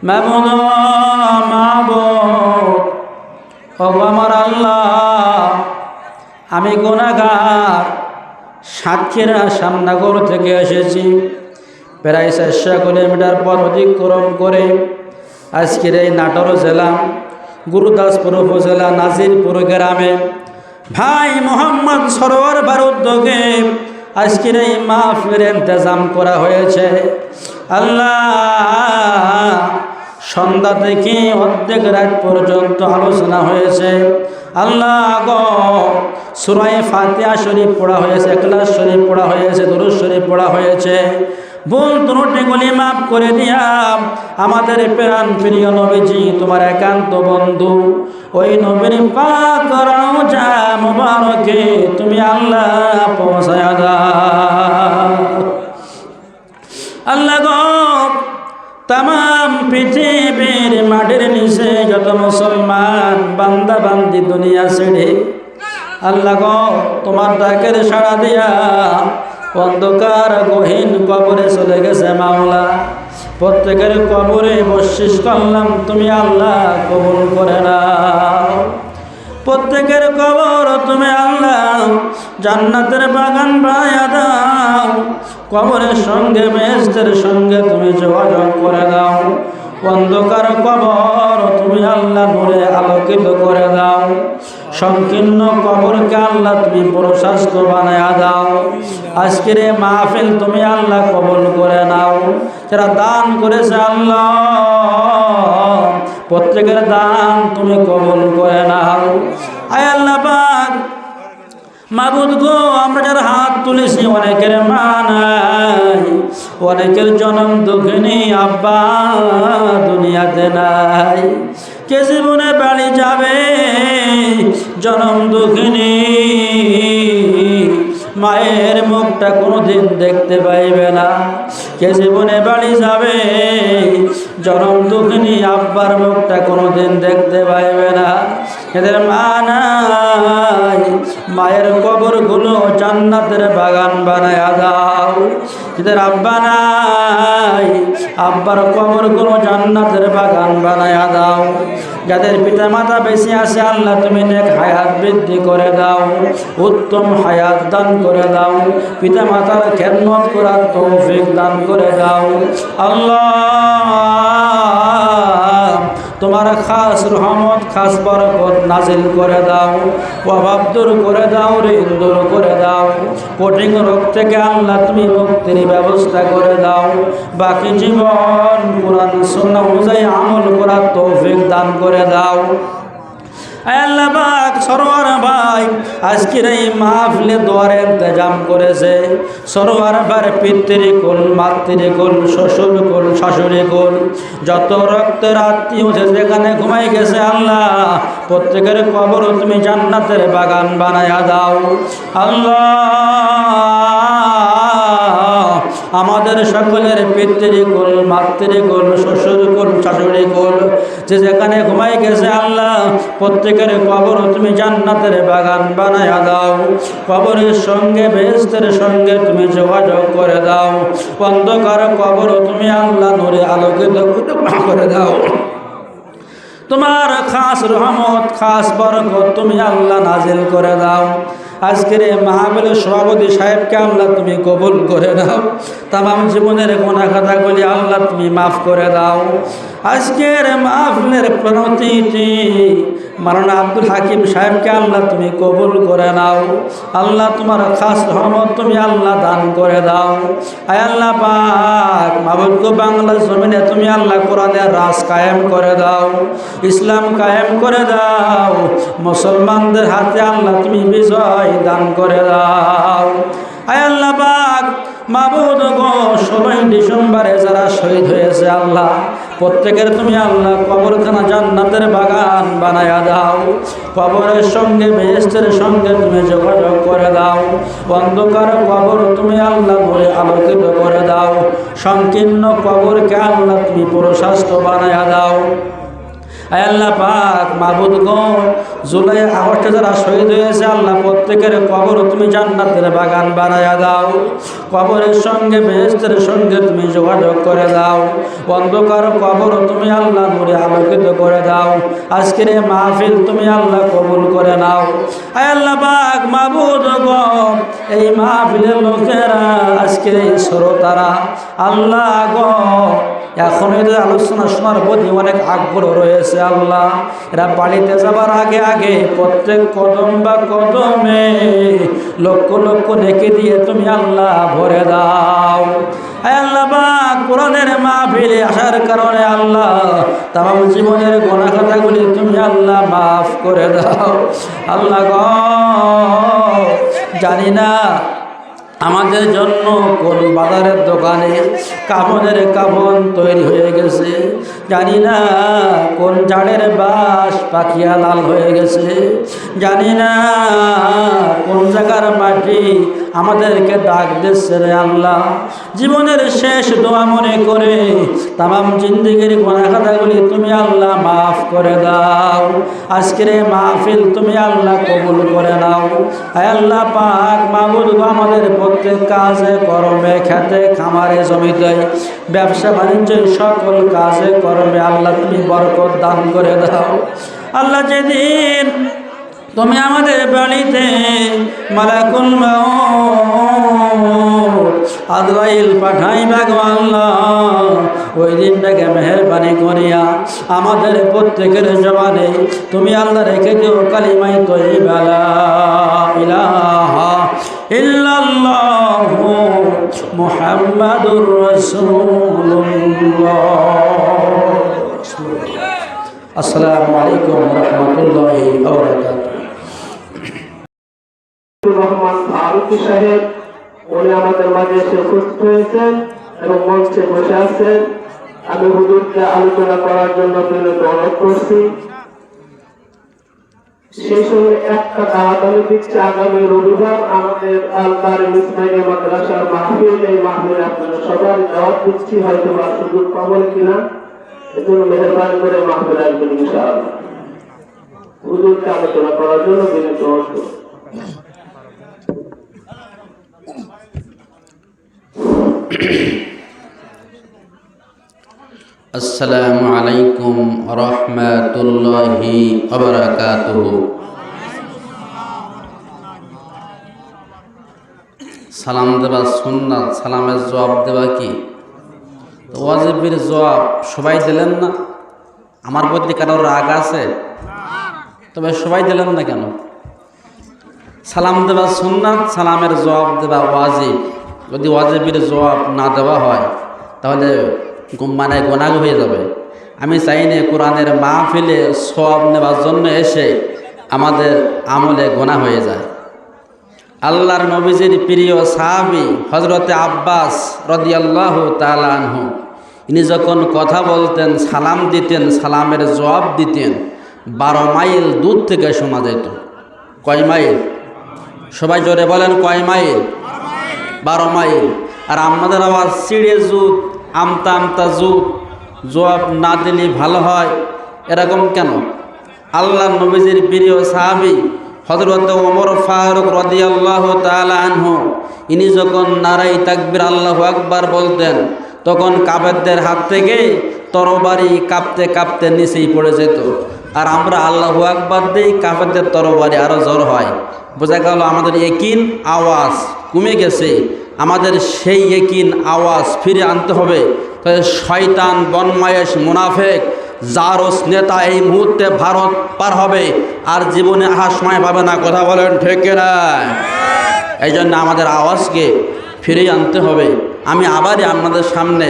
Speaker 1: মাবুদ ও আমার আল্লাহ, আমি গুনাহগার, সাক্ষীরা শ্যামনগর থেকে এসেছি, প্রায় 400 কিলোমিটার পথ অতিক্রম করে আজকের এই নাটোর জেলা গুরুদাসপুর উপজেলা নাজিরপুর গ্রামে ভাই মোহাম্মদ সরোয়ার বার উদ্যোগে আজকের এই মাহফিলের ইন্তজাম করা হয়েছে। আল্লাহ, সন্ধ্যা থেকে অর্ধেক রাত পর্যন্ত আলোচনা হয়েছে। আল্লাহ গো, সূরা ফাতিহা শরীফ পড়া হয়েছে, ইখলাস শরীফ পড়া হয়েছে, দুরূদ শরীফ পড়া হয়েছে। ভুল ত্রুটিগুলি মাফ করে দিয়া আমাদের প্রাণ প্রিয় নবীজি তোমার একান্ত বন্ধু ওই নবীর পাক রওজা মুবারকে তুমি আল্লাহ পৌঁছায়া দাও। আল্লাহ গো, तमाम পৃথিবীর মাটির নিচে যত মুসলমান বান্দা বান্দি দুনিয়া ছেড়ে আল্লাহ গো তোমার ডাকের সাড়া দিয়া অন্ধকার গহীন কবরে চলে গেছে মাওলা। প্রত্যেকের কবরে বসিস করলাম, তুমি আল্লাহ কবুল করে নাও। প্রত্যেকের কবর তুমি আল্লাহ জান্নাতের বাগান বানায়া দাও। কবরের সঙ্গে বেহেশতের সঙ্গে তুমি যোগাযোগ করে দাও। অন্ধকার কবর তুমি আল্লাহ নূরে আলোকিত করে দাও। সংকীর্ণ কবরকে আল্লাহ তুমি প্রশস্ত বানায়া দাও। আজকের এই মাহফিল তুমি আল্লাহ কবুল করে নাও। যারা দান করেছে আল্লাহ প্রত্যেকের দান তুমি কবুল করে নাও। আয় আল্লাহ পাক মাবুদ গো, আমরা যারা হাত তুলেছি অনেকের মা নাই, অনেকের জনম দুঃখিনী আব্বা দুনিয়াতে নাই। কে জীবনে বাড়ি যাবে জনম দুঃখিনী মায়ের মুখটা কোনোদিন দেখতে পাইবে না। কে জীবনে বাড়ি যাবে জনম দুঃখিনী আব্বার মুখটা কোনোদিন দেখতে পাইবে না। এদের মা নাই, মায়ের কবরগুলো জান্নাতের বাগান বানায়া দাও। এদের আব্বা নাই, আব্বার কবরগুলো জান্নাতের বাগান বানায়া দাও। যাদের পিতা মাতা বেশি আছে আল্লাহ তুমি নেক হায়াত বৃদ্ধি করে দাও, উত্তম হায়াত দান করে দাও। পিতা মাতার খেদমত করার তৌফিক দান করে দাও। আল্লাহ তোমার খাস রহমত খাস বরকত নাজিল করে দাও। অভাব দূর করে দাও, ঋণ দূর করে দাও। কঠিন রোগ থেকে আল্লাহ তুমি মুক্তির ব্যবস্থা করে দাও। বাকি জীবন কুরআন সুন্নাহ অনুযায়ী আমল করার তৌফিক দান করে দাও। আল্লাহ পাক সরোয়ার ভাই আজকের এই মাহফিলে দোয়ার ইন্তজাম করেছে। সরোয়ার ভাইয়ের পিতৃকুল মাতৃকুল শ্বশুরকুল শাশুড়িকুল যত রক্তের আত্মীয় যেখানে ঘুমাই গেছে আল্লাহ প্রত্যেকের কবর তুমি জান্নাতের বাগান বানায়া দাও। আল্লাহ আমাদের সকলের পিতৃকুল মাতৃকুল শ্বশুরকুল শাশুড়িকুল যেখানে ঘুমাই গেছে আল্লাহ প্রত্যেকের কবর তুমি জান্নাতের বাগান বানায়া দাও। কবরের সঙ্গে বেহেশতের সঙ্গে তুমি যোগাযোগ করে দাও। অন্ধকার কবর তুমি আল্লাহ নূরে আলোকিত করে দাও। তোমার খাস রহমত খাস বরকত তুমি আল্লাহ নাজিল করে দাও। আজকের এই মাহফিলের সভাপতি সাহেবকে আল্লাহ তুমি কবুল করে দাও। তামাম জীবনের গুনাহ খাতাগুলি আল্লাহ তুমি মাফ করে দাও। আজকের মাহফিলের প্রতিটি মাওলানা আব্দুল হাকিম সাহেবকে আল্লাহ তুমি কবুল করে নাও। আল্লাহ তোমার খাস রহমত তুমি আল্লাহ দান করে দাও। আয় আল্লাহ পাক মাবুদ বাংলা জমিনে তুমি আল্লাহ কোরআনের রাজ কায়েম করে দাও, ইসলাম কায়েম করে দাও। মুসলমানদের হাতে আল্লাহ তুমি বিজয় দান করে দাও। আয় আল্লাহ পাক মাবুদ গো 16 ডিসেম্বরে যারা শহীদ হয়েছে আল্লাহ প্রত্যেকের তুমি আল্লাহ কবরখানা জান্নাতের বাগান বানায়া দাও। কবরের সঙ্গে বেহেশতের সঙ্গে তুমি যোগাযোগ করে দাও। অন্ধকার কবর তুমি আল্লাহ বলে আলোকিত করে দাও। সংকীর্ণ কবরকে আল্লাহ তুমি প্রশস্ত বানায়া দাও। আয় আল্লাহ পাক মাবুদ গো জুলাই আগস্টে যারা শহীদ হয়েছে আল্লাহ প্রত্যেকের কবর তুমি জান্নাতের বাগান বানায়া দাও। কবরের সঙ্গে বেহেশতের সঙ্গে তুমি যোগাযোগ করে দাও। অন্ধকার কবর তুমি আল্লাহ নূরে আলোকিত করে দাও। আজকের এই মাহফিল তুমি আল্লাহ কবুল করে নাও। আয় আল্লাহ পাক মাবুদ গো এই মাহফিলের লোকেরা আজকের এই শ্রোতারা আল্লাহ গো এখন এদের আলোচনা শোনার প্রতি অনেক আগ্রহ রয়েছে আল্লাহ। এরা বাড়িতে যাবার আগে আগে প্রত্যেক কদম বা কদমে লক্ষ লক্ষ নেকি দিয়ে তুমি আল্লাহ ভরে দাও। আল্লাহ পাক কোরআনের মাহফিলে আসার কারণে আল্লাহ তামাম জীবনের গুনাহ খাতাগুলি তুমি আল্লাহ মাফ করে দাও। আল্লাহ গো, জানি না আমাদের জন্য কোন বাজারের দোকানে কাফনের কাফন তৈরি হয়ে গেছে, জানি না কোন ঝাড়ের বাঁশ পাখিয়া লাল হয়ে গেছে, জানি না কোন জায়গার মাটি আমাদেরকে ডাক দিচ্ছে রে আল্লাহ। জীবনের শেষ দোয়া মনে করে তামাম জিন্দেগির গুনাহ খাতাগুলি তুমি আল্লাহ মাফ করে দাও। আজকের এই মাহফিল তুমি আল্লাহ কবুল করে নাও। আয় আল্লাহ পাক মাবুদ গো, আমাদের প্রত্যেক কাজে কর্মে, খেতে খামারে জমিতে ব্যবসা বাণিজ্যের সকল কাজে কর্মে আল্লাহ তুমি বরকত দান করে দাও। আল্লাহ যেদিন তুমি আমাদের বাড়িতে মালাকুল মাউত আজরাইল পাঠাইবা গো আল্লাহ, ওই দিনটাকে মেহেরবানি করিয়া আমাদের প্রত্যেকের জবানে তুমি আল্লাহ রেখে দিও কালিমাই তয়্যিবা লা ইলাহা ইল্লাল্লাহু মুহাম্মাদুর রাসূলুল্লাহ। আসসালামু আলাইকুম ওয়া রাহমাতুল্লাহি ওয়া বারাকাতুহু।
Speaker 2: রহমান ফারুকী সাহেব উনি আমাদের মাঝে এসে উপস্থিত হয়েছেন এবং মঞ্চে বসে আছেন। আমি হুজুরকে আলোচনা করার জন্য বিনীত অনুরোধ করছি। সেই সঙ্গে একটা দাওয়াত আমি দিচ্ছি, আগামী রবিবার আমাদের আলবারি ইসমাইলিয়া মাদ্রাসার মাহফিল, এই মাহফিলে আপনারা সবার দাওয়াত দিচ্ছি, হয়তো বা সুযোগ পাবেন কিনা, এজন্য মেহেরবানি করে মাহফিল আসবেন ইনশাআল্লাহ। হুজুরকে আলোচনা করার জন্য বিনীত অনুরোধ করছি।
Speaker 1: আসসালামু আলাইকুম ওয়া রাহমাতুল্লাহি ওয়া বারাকাতুহু। সালাম দেবা সুন্নাত, সালামের জবাব দেবা কি ওয়াজিবের জবাব সবাই দিলেন না? আমার প্রতি কারোর রাগ আছে? তবে সবাই দিলেন না কেন? সালাম দেবা সুন্নাত, সালামের জবাব দেবা ওয়াজিব। যদি ওয়াজিবের জবাব না দেওয়া হয় তাহলে মানে গোনাহ হয়ে যাবে। আমি চাই না কোরআনের মাহফিলে সওয়াব নেবার জন্য এসে আমাদের আমলে গোনাহ হয়ে যায়। আল্লাহর নবীজির প্রিয় সাহাবী হযরতে আব্বাস রাদিয়াল্লাহু তাআলা আনহু, ইনি যখন কথা বলতেন, সালাম দিতেন, সালামের জবাব দিতেন 12 মাইল দূর থেকে শোনা যেত। কয় মাইল? সবাই জোরে বলেন, কয় মাইল? 12 মাইল। আর আমাদের আবার সিঁড়ে জুত, আমতা আমতা জুত, জবাব না দিলে ভালো হয়, এরকম কেন? আল্লাহ নবীজির প্রিয় সাহাবী হযরত ওমর ফারুক রাদিয়াল্লাহু তাআলা আনহু, ইনি যখন নারাই তাকবীর আল্লাহু আকবার বলতেন তখন কাফেরদের হাত থেকে তরবারি কাঁপতে কাঁপতে নিচেই পড়ে যেত। আর আমরা আল্লাহু আকবার দিই, কাফেরদের তরবারি আরও জোর হয়। বোঝা গেল আমাদের ইয়াকিন আওয়াজ কমে গেছে। আমাদের সেই ইয়াকিন আওয়াজ ফিরে আনতে হবে। তাহলে শয়তান, বনমায়েশ, মুনাফেক, জারস নেতা এই মুহূর্তে ভারত পার হবে আর জীবনে আসার সময় পাবে না। কথা বলেন ঠিক না? এই জন্য আমাদের আওয়াজকে ফিরিয়ে আনতে হবে। আমি আবারই আপনাদের সামনে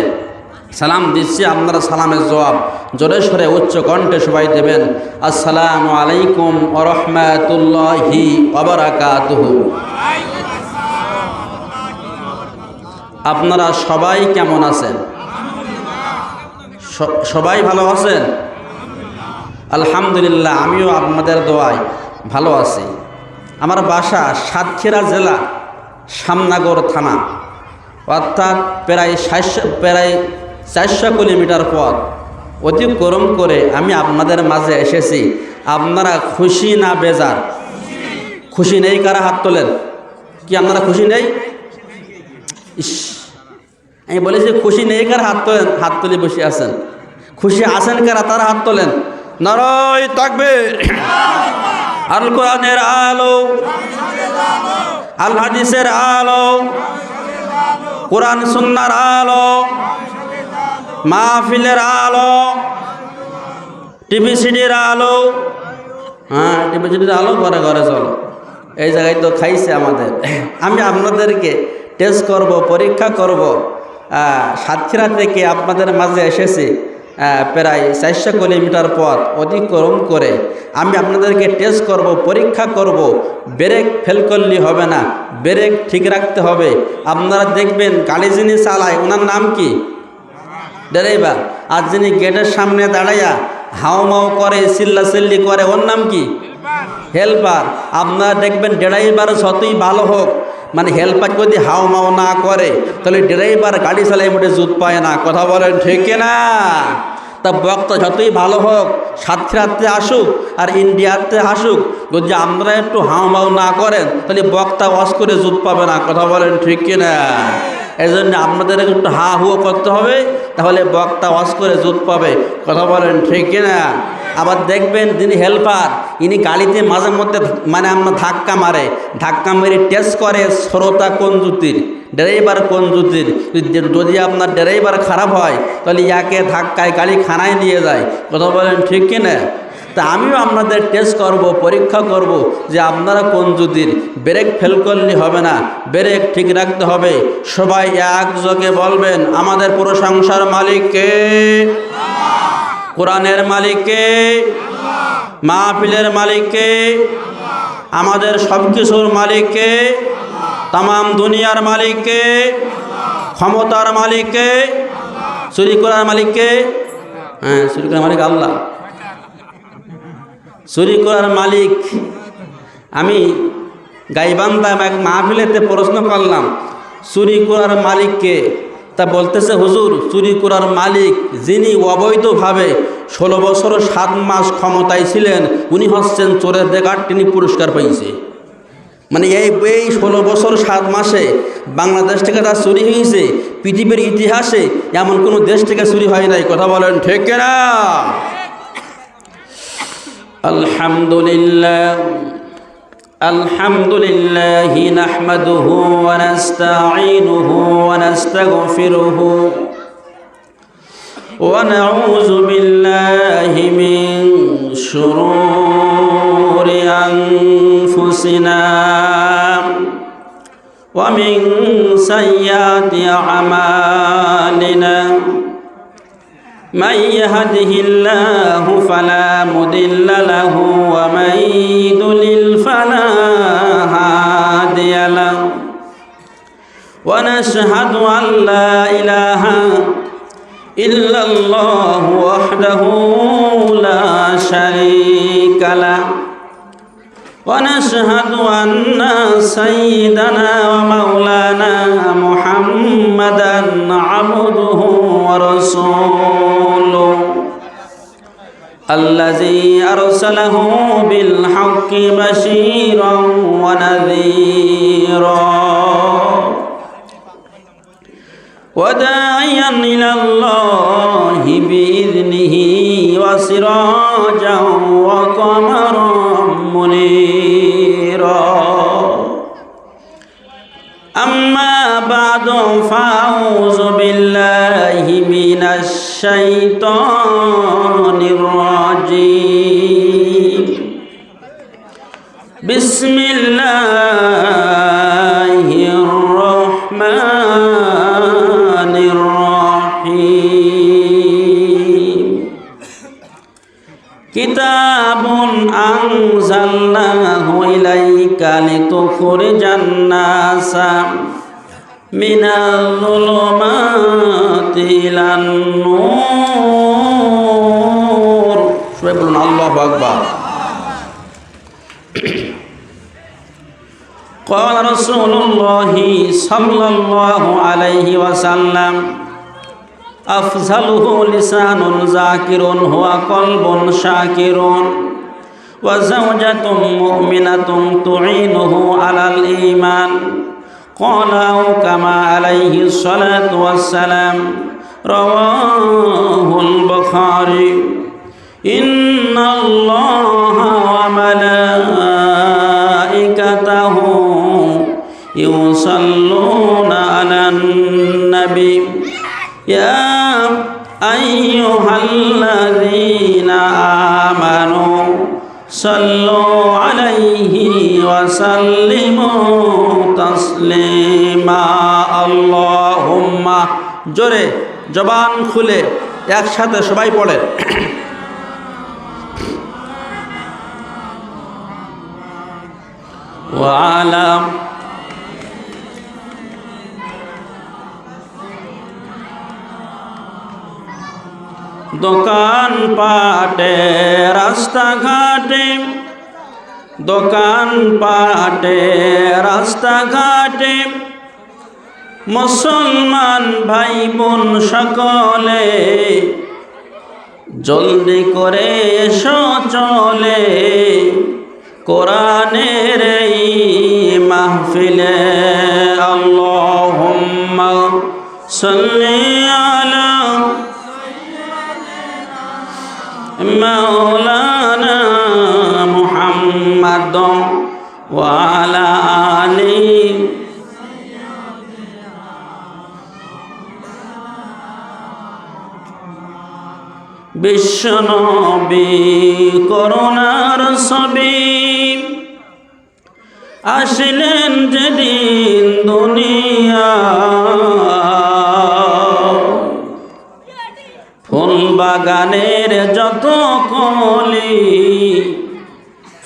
Speaker 1: সালাম দিচ্ছি, আপনারা সালামের জবাব জোরে সরে উচ্চ কণ্ঠে সবাই দেবেন। আসসালামু আলাইকুম ওয়া রাহমাতুল্লাহি ওয়া বারাকাতুহু। আপনারা সবাই কেমন আছেন? সবাই ভালো আছেন? আলহামদুলিল্লাহ, আমিও আপনাদের দোয়ায় ভালো আছি। আমার বাসা সাতক্ষীরা জেলা শামনগর থানা, অর্থাৎ প্রায় 400 কিলোমিটার পথ অতিক্রম করে আমি আপনাদের মাঝে এসেছি। আপনারা খুশি না বেজার? খুশি নেই? কারা হাত তোলেন? কি আপনারা খুশি নেই? ইস, আমি বলেছি খুশি নেই কারা হাত তোলেন? হাত তুলে বসে আছেন। খুশি আছেন কারা? তারা হাত তোলেন। নারায়ে তাকবীর। আল কোরআনের আলো, আল হাদিসের আলো, কোরআন সুন্নাহর আলো, মাহফিলের আলো, টিভি সিডির আলো। হ্যাঁ, টিভি সিডির আলো ঘরে ঘরে চলো। এই জায়গায় তো খাইছে আমাদের। আমি আপনাদেরকে টেস্ট করব, পরীক্ষা করব। সাতক্ষীরা থেকে আপনাদের মাঝে এসেছি প্রায় 400 কিলোমিটার পথ অতিক্রম করে। আমি আপনাদেরকে টেস্ট করব, পরীক্ষা করব। ব্রেক ফেল করলে হবে না, ব্রেক ঠিক রাখতে হবে। আপনারা দেখবেন গাড়ি যিনি চালায় ওনার নাম কি? ড্রাইভার। আর যিনি গেটের সামনে দাঁড়াইয়া হাওমাও করে, চিল্লাচিল্লি করে, ওর নাম কি? হেল্পার। আপনারা দেখবেন ড্রাইভার যতই ভালো হোক, মানে হেল্পার যদি হাওমাও না করে তাহলে ড্রাইভার গাড়ি চালাই মোটে জুত পায় না। কথা বলেন ঠিক না? তা বক্তা যতই ভালো হোক, সাতক্ষীরাতে আসুক আর ইন্ডিয়াতে আসুক, যদি আমরা একটু হাওমাও না করেন তাহলে বক্তা ওয়াজ করে জুত পাবে না। কথা বলেন ঠিক কিনা? এই জন্য আপনাদের একটু হা হুয়া করতে হবে, তাহলে বক্তা ওয়াজ করে জুত পাবে। কথা বলেন ঠিক কিনা? আবার দেখবেন যিনি হেল্পার, ইনি গাড়িতে মাঝে মধ্যে মানে আমরা ধাক্কা মেরে টেস্ট করে শ্রোতা কোন জুতির, ড্রাইভার কোন জুতির। যদি আপনার ড্রাইভার খারাপ হয় তাহলে ইয়াকে ধাক্কায় গাড়ি খানায় নিয়ে যায়। কথা বলেন ঠিক কিনা? তা আমিও আপনাদের টেস্ট করব, পরীক্ষা করব যে আপনারা কোন জুতির। ব্রেক ফেল করলে হবে না, ব্রেক ঠিক রাখতে হবে। সবাই একযোগে বলবেন, আমাদের পুরো সংসার মালিক কে? কোরআনের মালিক কে? মাহফিলের মালিক কে? আমাদের সব কিছুর মালিক কে? তামাম দুনিয়ার মালিক কে? ক্ষমতার মালিক কে? চুরি করার মালিক কে? হ্যাঁ, চুরি করার মালিক আল্লাহ। চুরি করার মালিক। আমি গাইবান্ধা এক মাহফিলেতে প্রশ্ন করলাম, চুরি করার মালিক কে? তা বলতেছে, হুজুর, চুরি করার মালিক যিনি অবৈধভাবে 16 বছর 7 মাস ক্ষমতায় ছিলেন, উনি হচ্ছেন চোরের দেখার, তিনি পুরস্কার পাইছে। মানে এই 16 বছর 7 মাসে বাংলাদেশ থেকে তার চুরি হয়েছে, পৃথিবীর ইতিহাসে এমন কোনো দেশ থেকে চুরি হয় নাই। কথা বলেন ঠিক না? আলহামদুলিল্লাহ নাহমাদুহু ওয়া নাস্তাঈনুহু ওয়া নাস্তাগফিরুহু ওয়া নাউযু বিল্লাহি মিন শুরুরি আনফুসিনা ওয়া মিন সাইয়্যাতি আমালিনা। من يهده الله فلا مضل له ومن يضلل فلا هادي له ونشهد أن لا إله إلا الله وحده لا شريك له ونشهد أن سيدنا ومولانا محمدا عبده ورسوله الذي أرسله بالحق بشيرا ونذيرا وداعيا إلى الله بإذنه وسراجا وقمرا منيرا. أما بعد فأعوذ بالله من الشيطان الرجيم. بسم الله الرحمن الرحيم. كتاب أنزلناه إليك لتخرج الناس من الظلمات إلى النور. সবাই বলুন আল্লাহু আকবার. قال رسول الله صلى الله عليه وسلم أفضله لسان ذاكر هو قلب شاكر وزوجة مؤمنة تعينه على الإيمان. قال كما عليه الصلاة والسلام. رواه البخاري. إن الله وملائكته يصلون على النبي يا أيها الذين آمنوا صلوا عليه وسلموا تسليما. اللهم জোরে জবান খুলে একসাথে সবাই পড়েন। ওয়ালা দোকান পাটে রাস্তাঘাটে, দোকান পাটে রাস্তাঘাটে মুসলমান ভাই বোন সকলে জলদি করে এসো চলে কোরআনের এই মাহফিলে। আল্লাহুম্মা সাল্লি আলা মাওলানা মুহাম্মাদ ওয়া আলা আলিহি বিশ্বনবী করুণার ছবি আসলেন যেদিন দুনিয়া, ফুল বাগানের যত কলি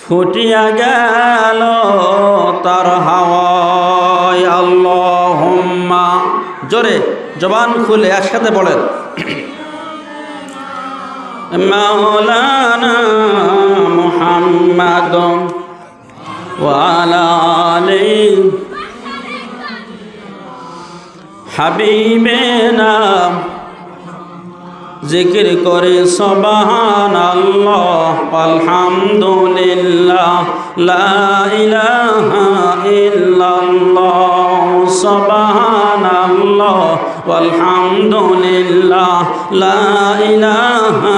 Speaker 1: ফুটিয়া গেল তার হাওয়ায়। আল্লাহুম্মা জোরে জবান খুলে একসাথে বলেন মাওলানা মুহাম্মাদ ওয়া আলা আলিহি হাবিবেনা জিকির করে সুবহানাল্লাহ আলহামদুলিল্লাহ লা ইলাহা ইল্লাল্লাহ সুবহানাল্লাহ আলহামদুলিল্লাহ লা ইলাহা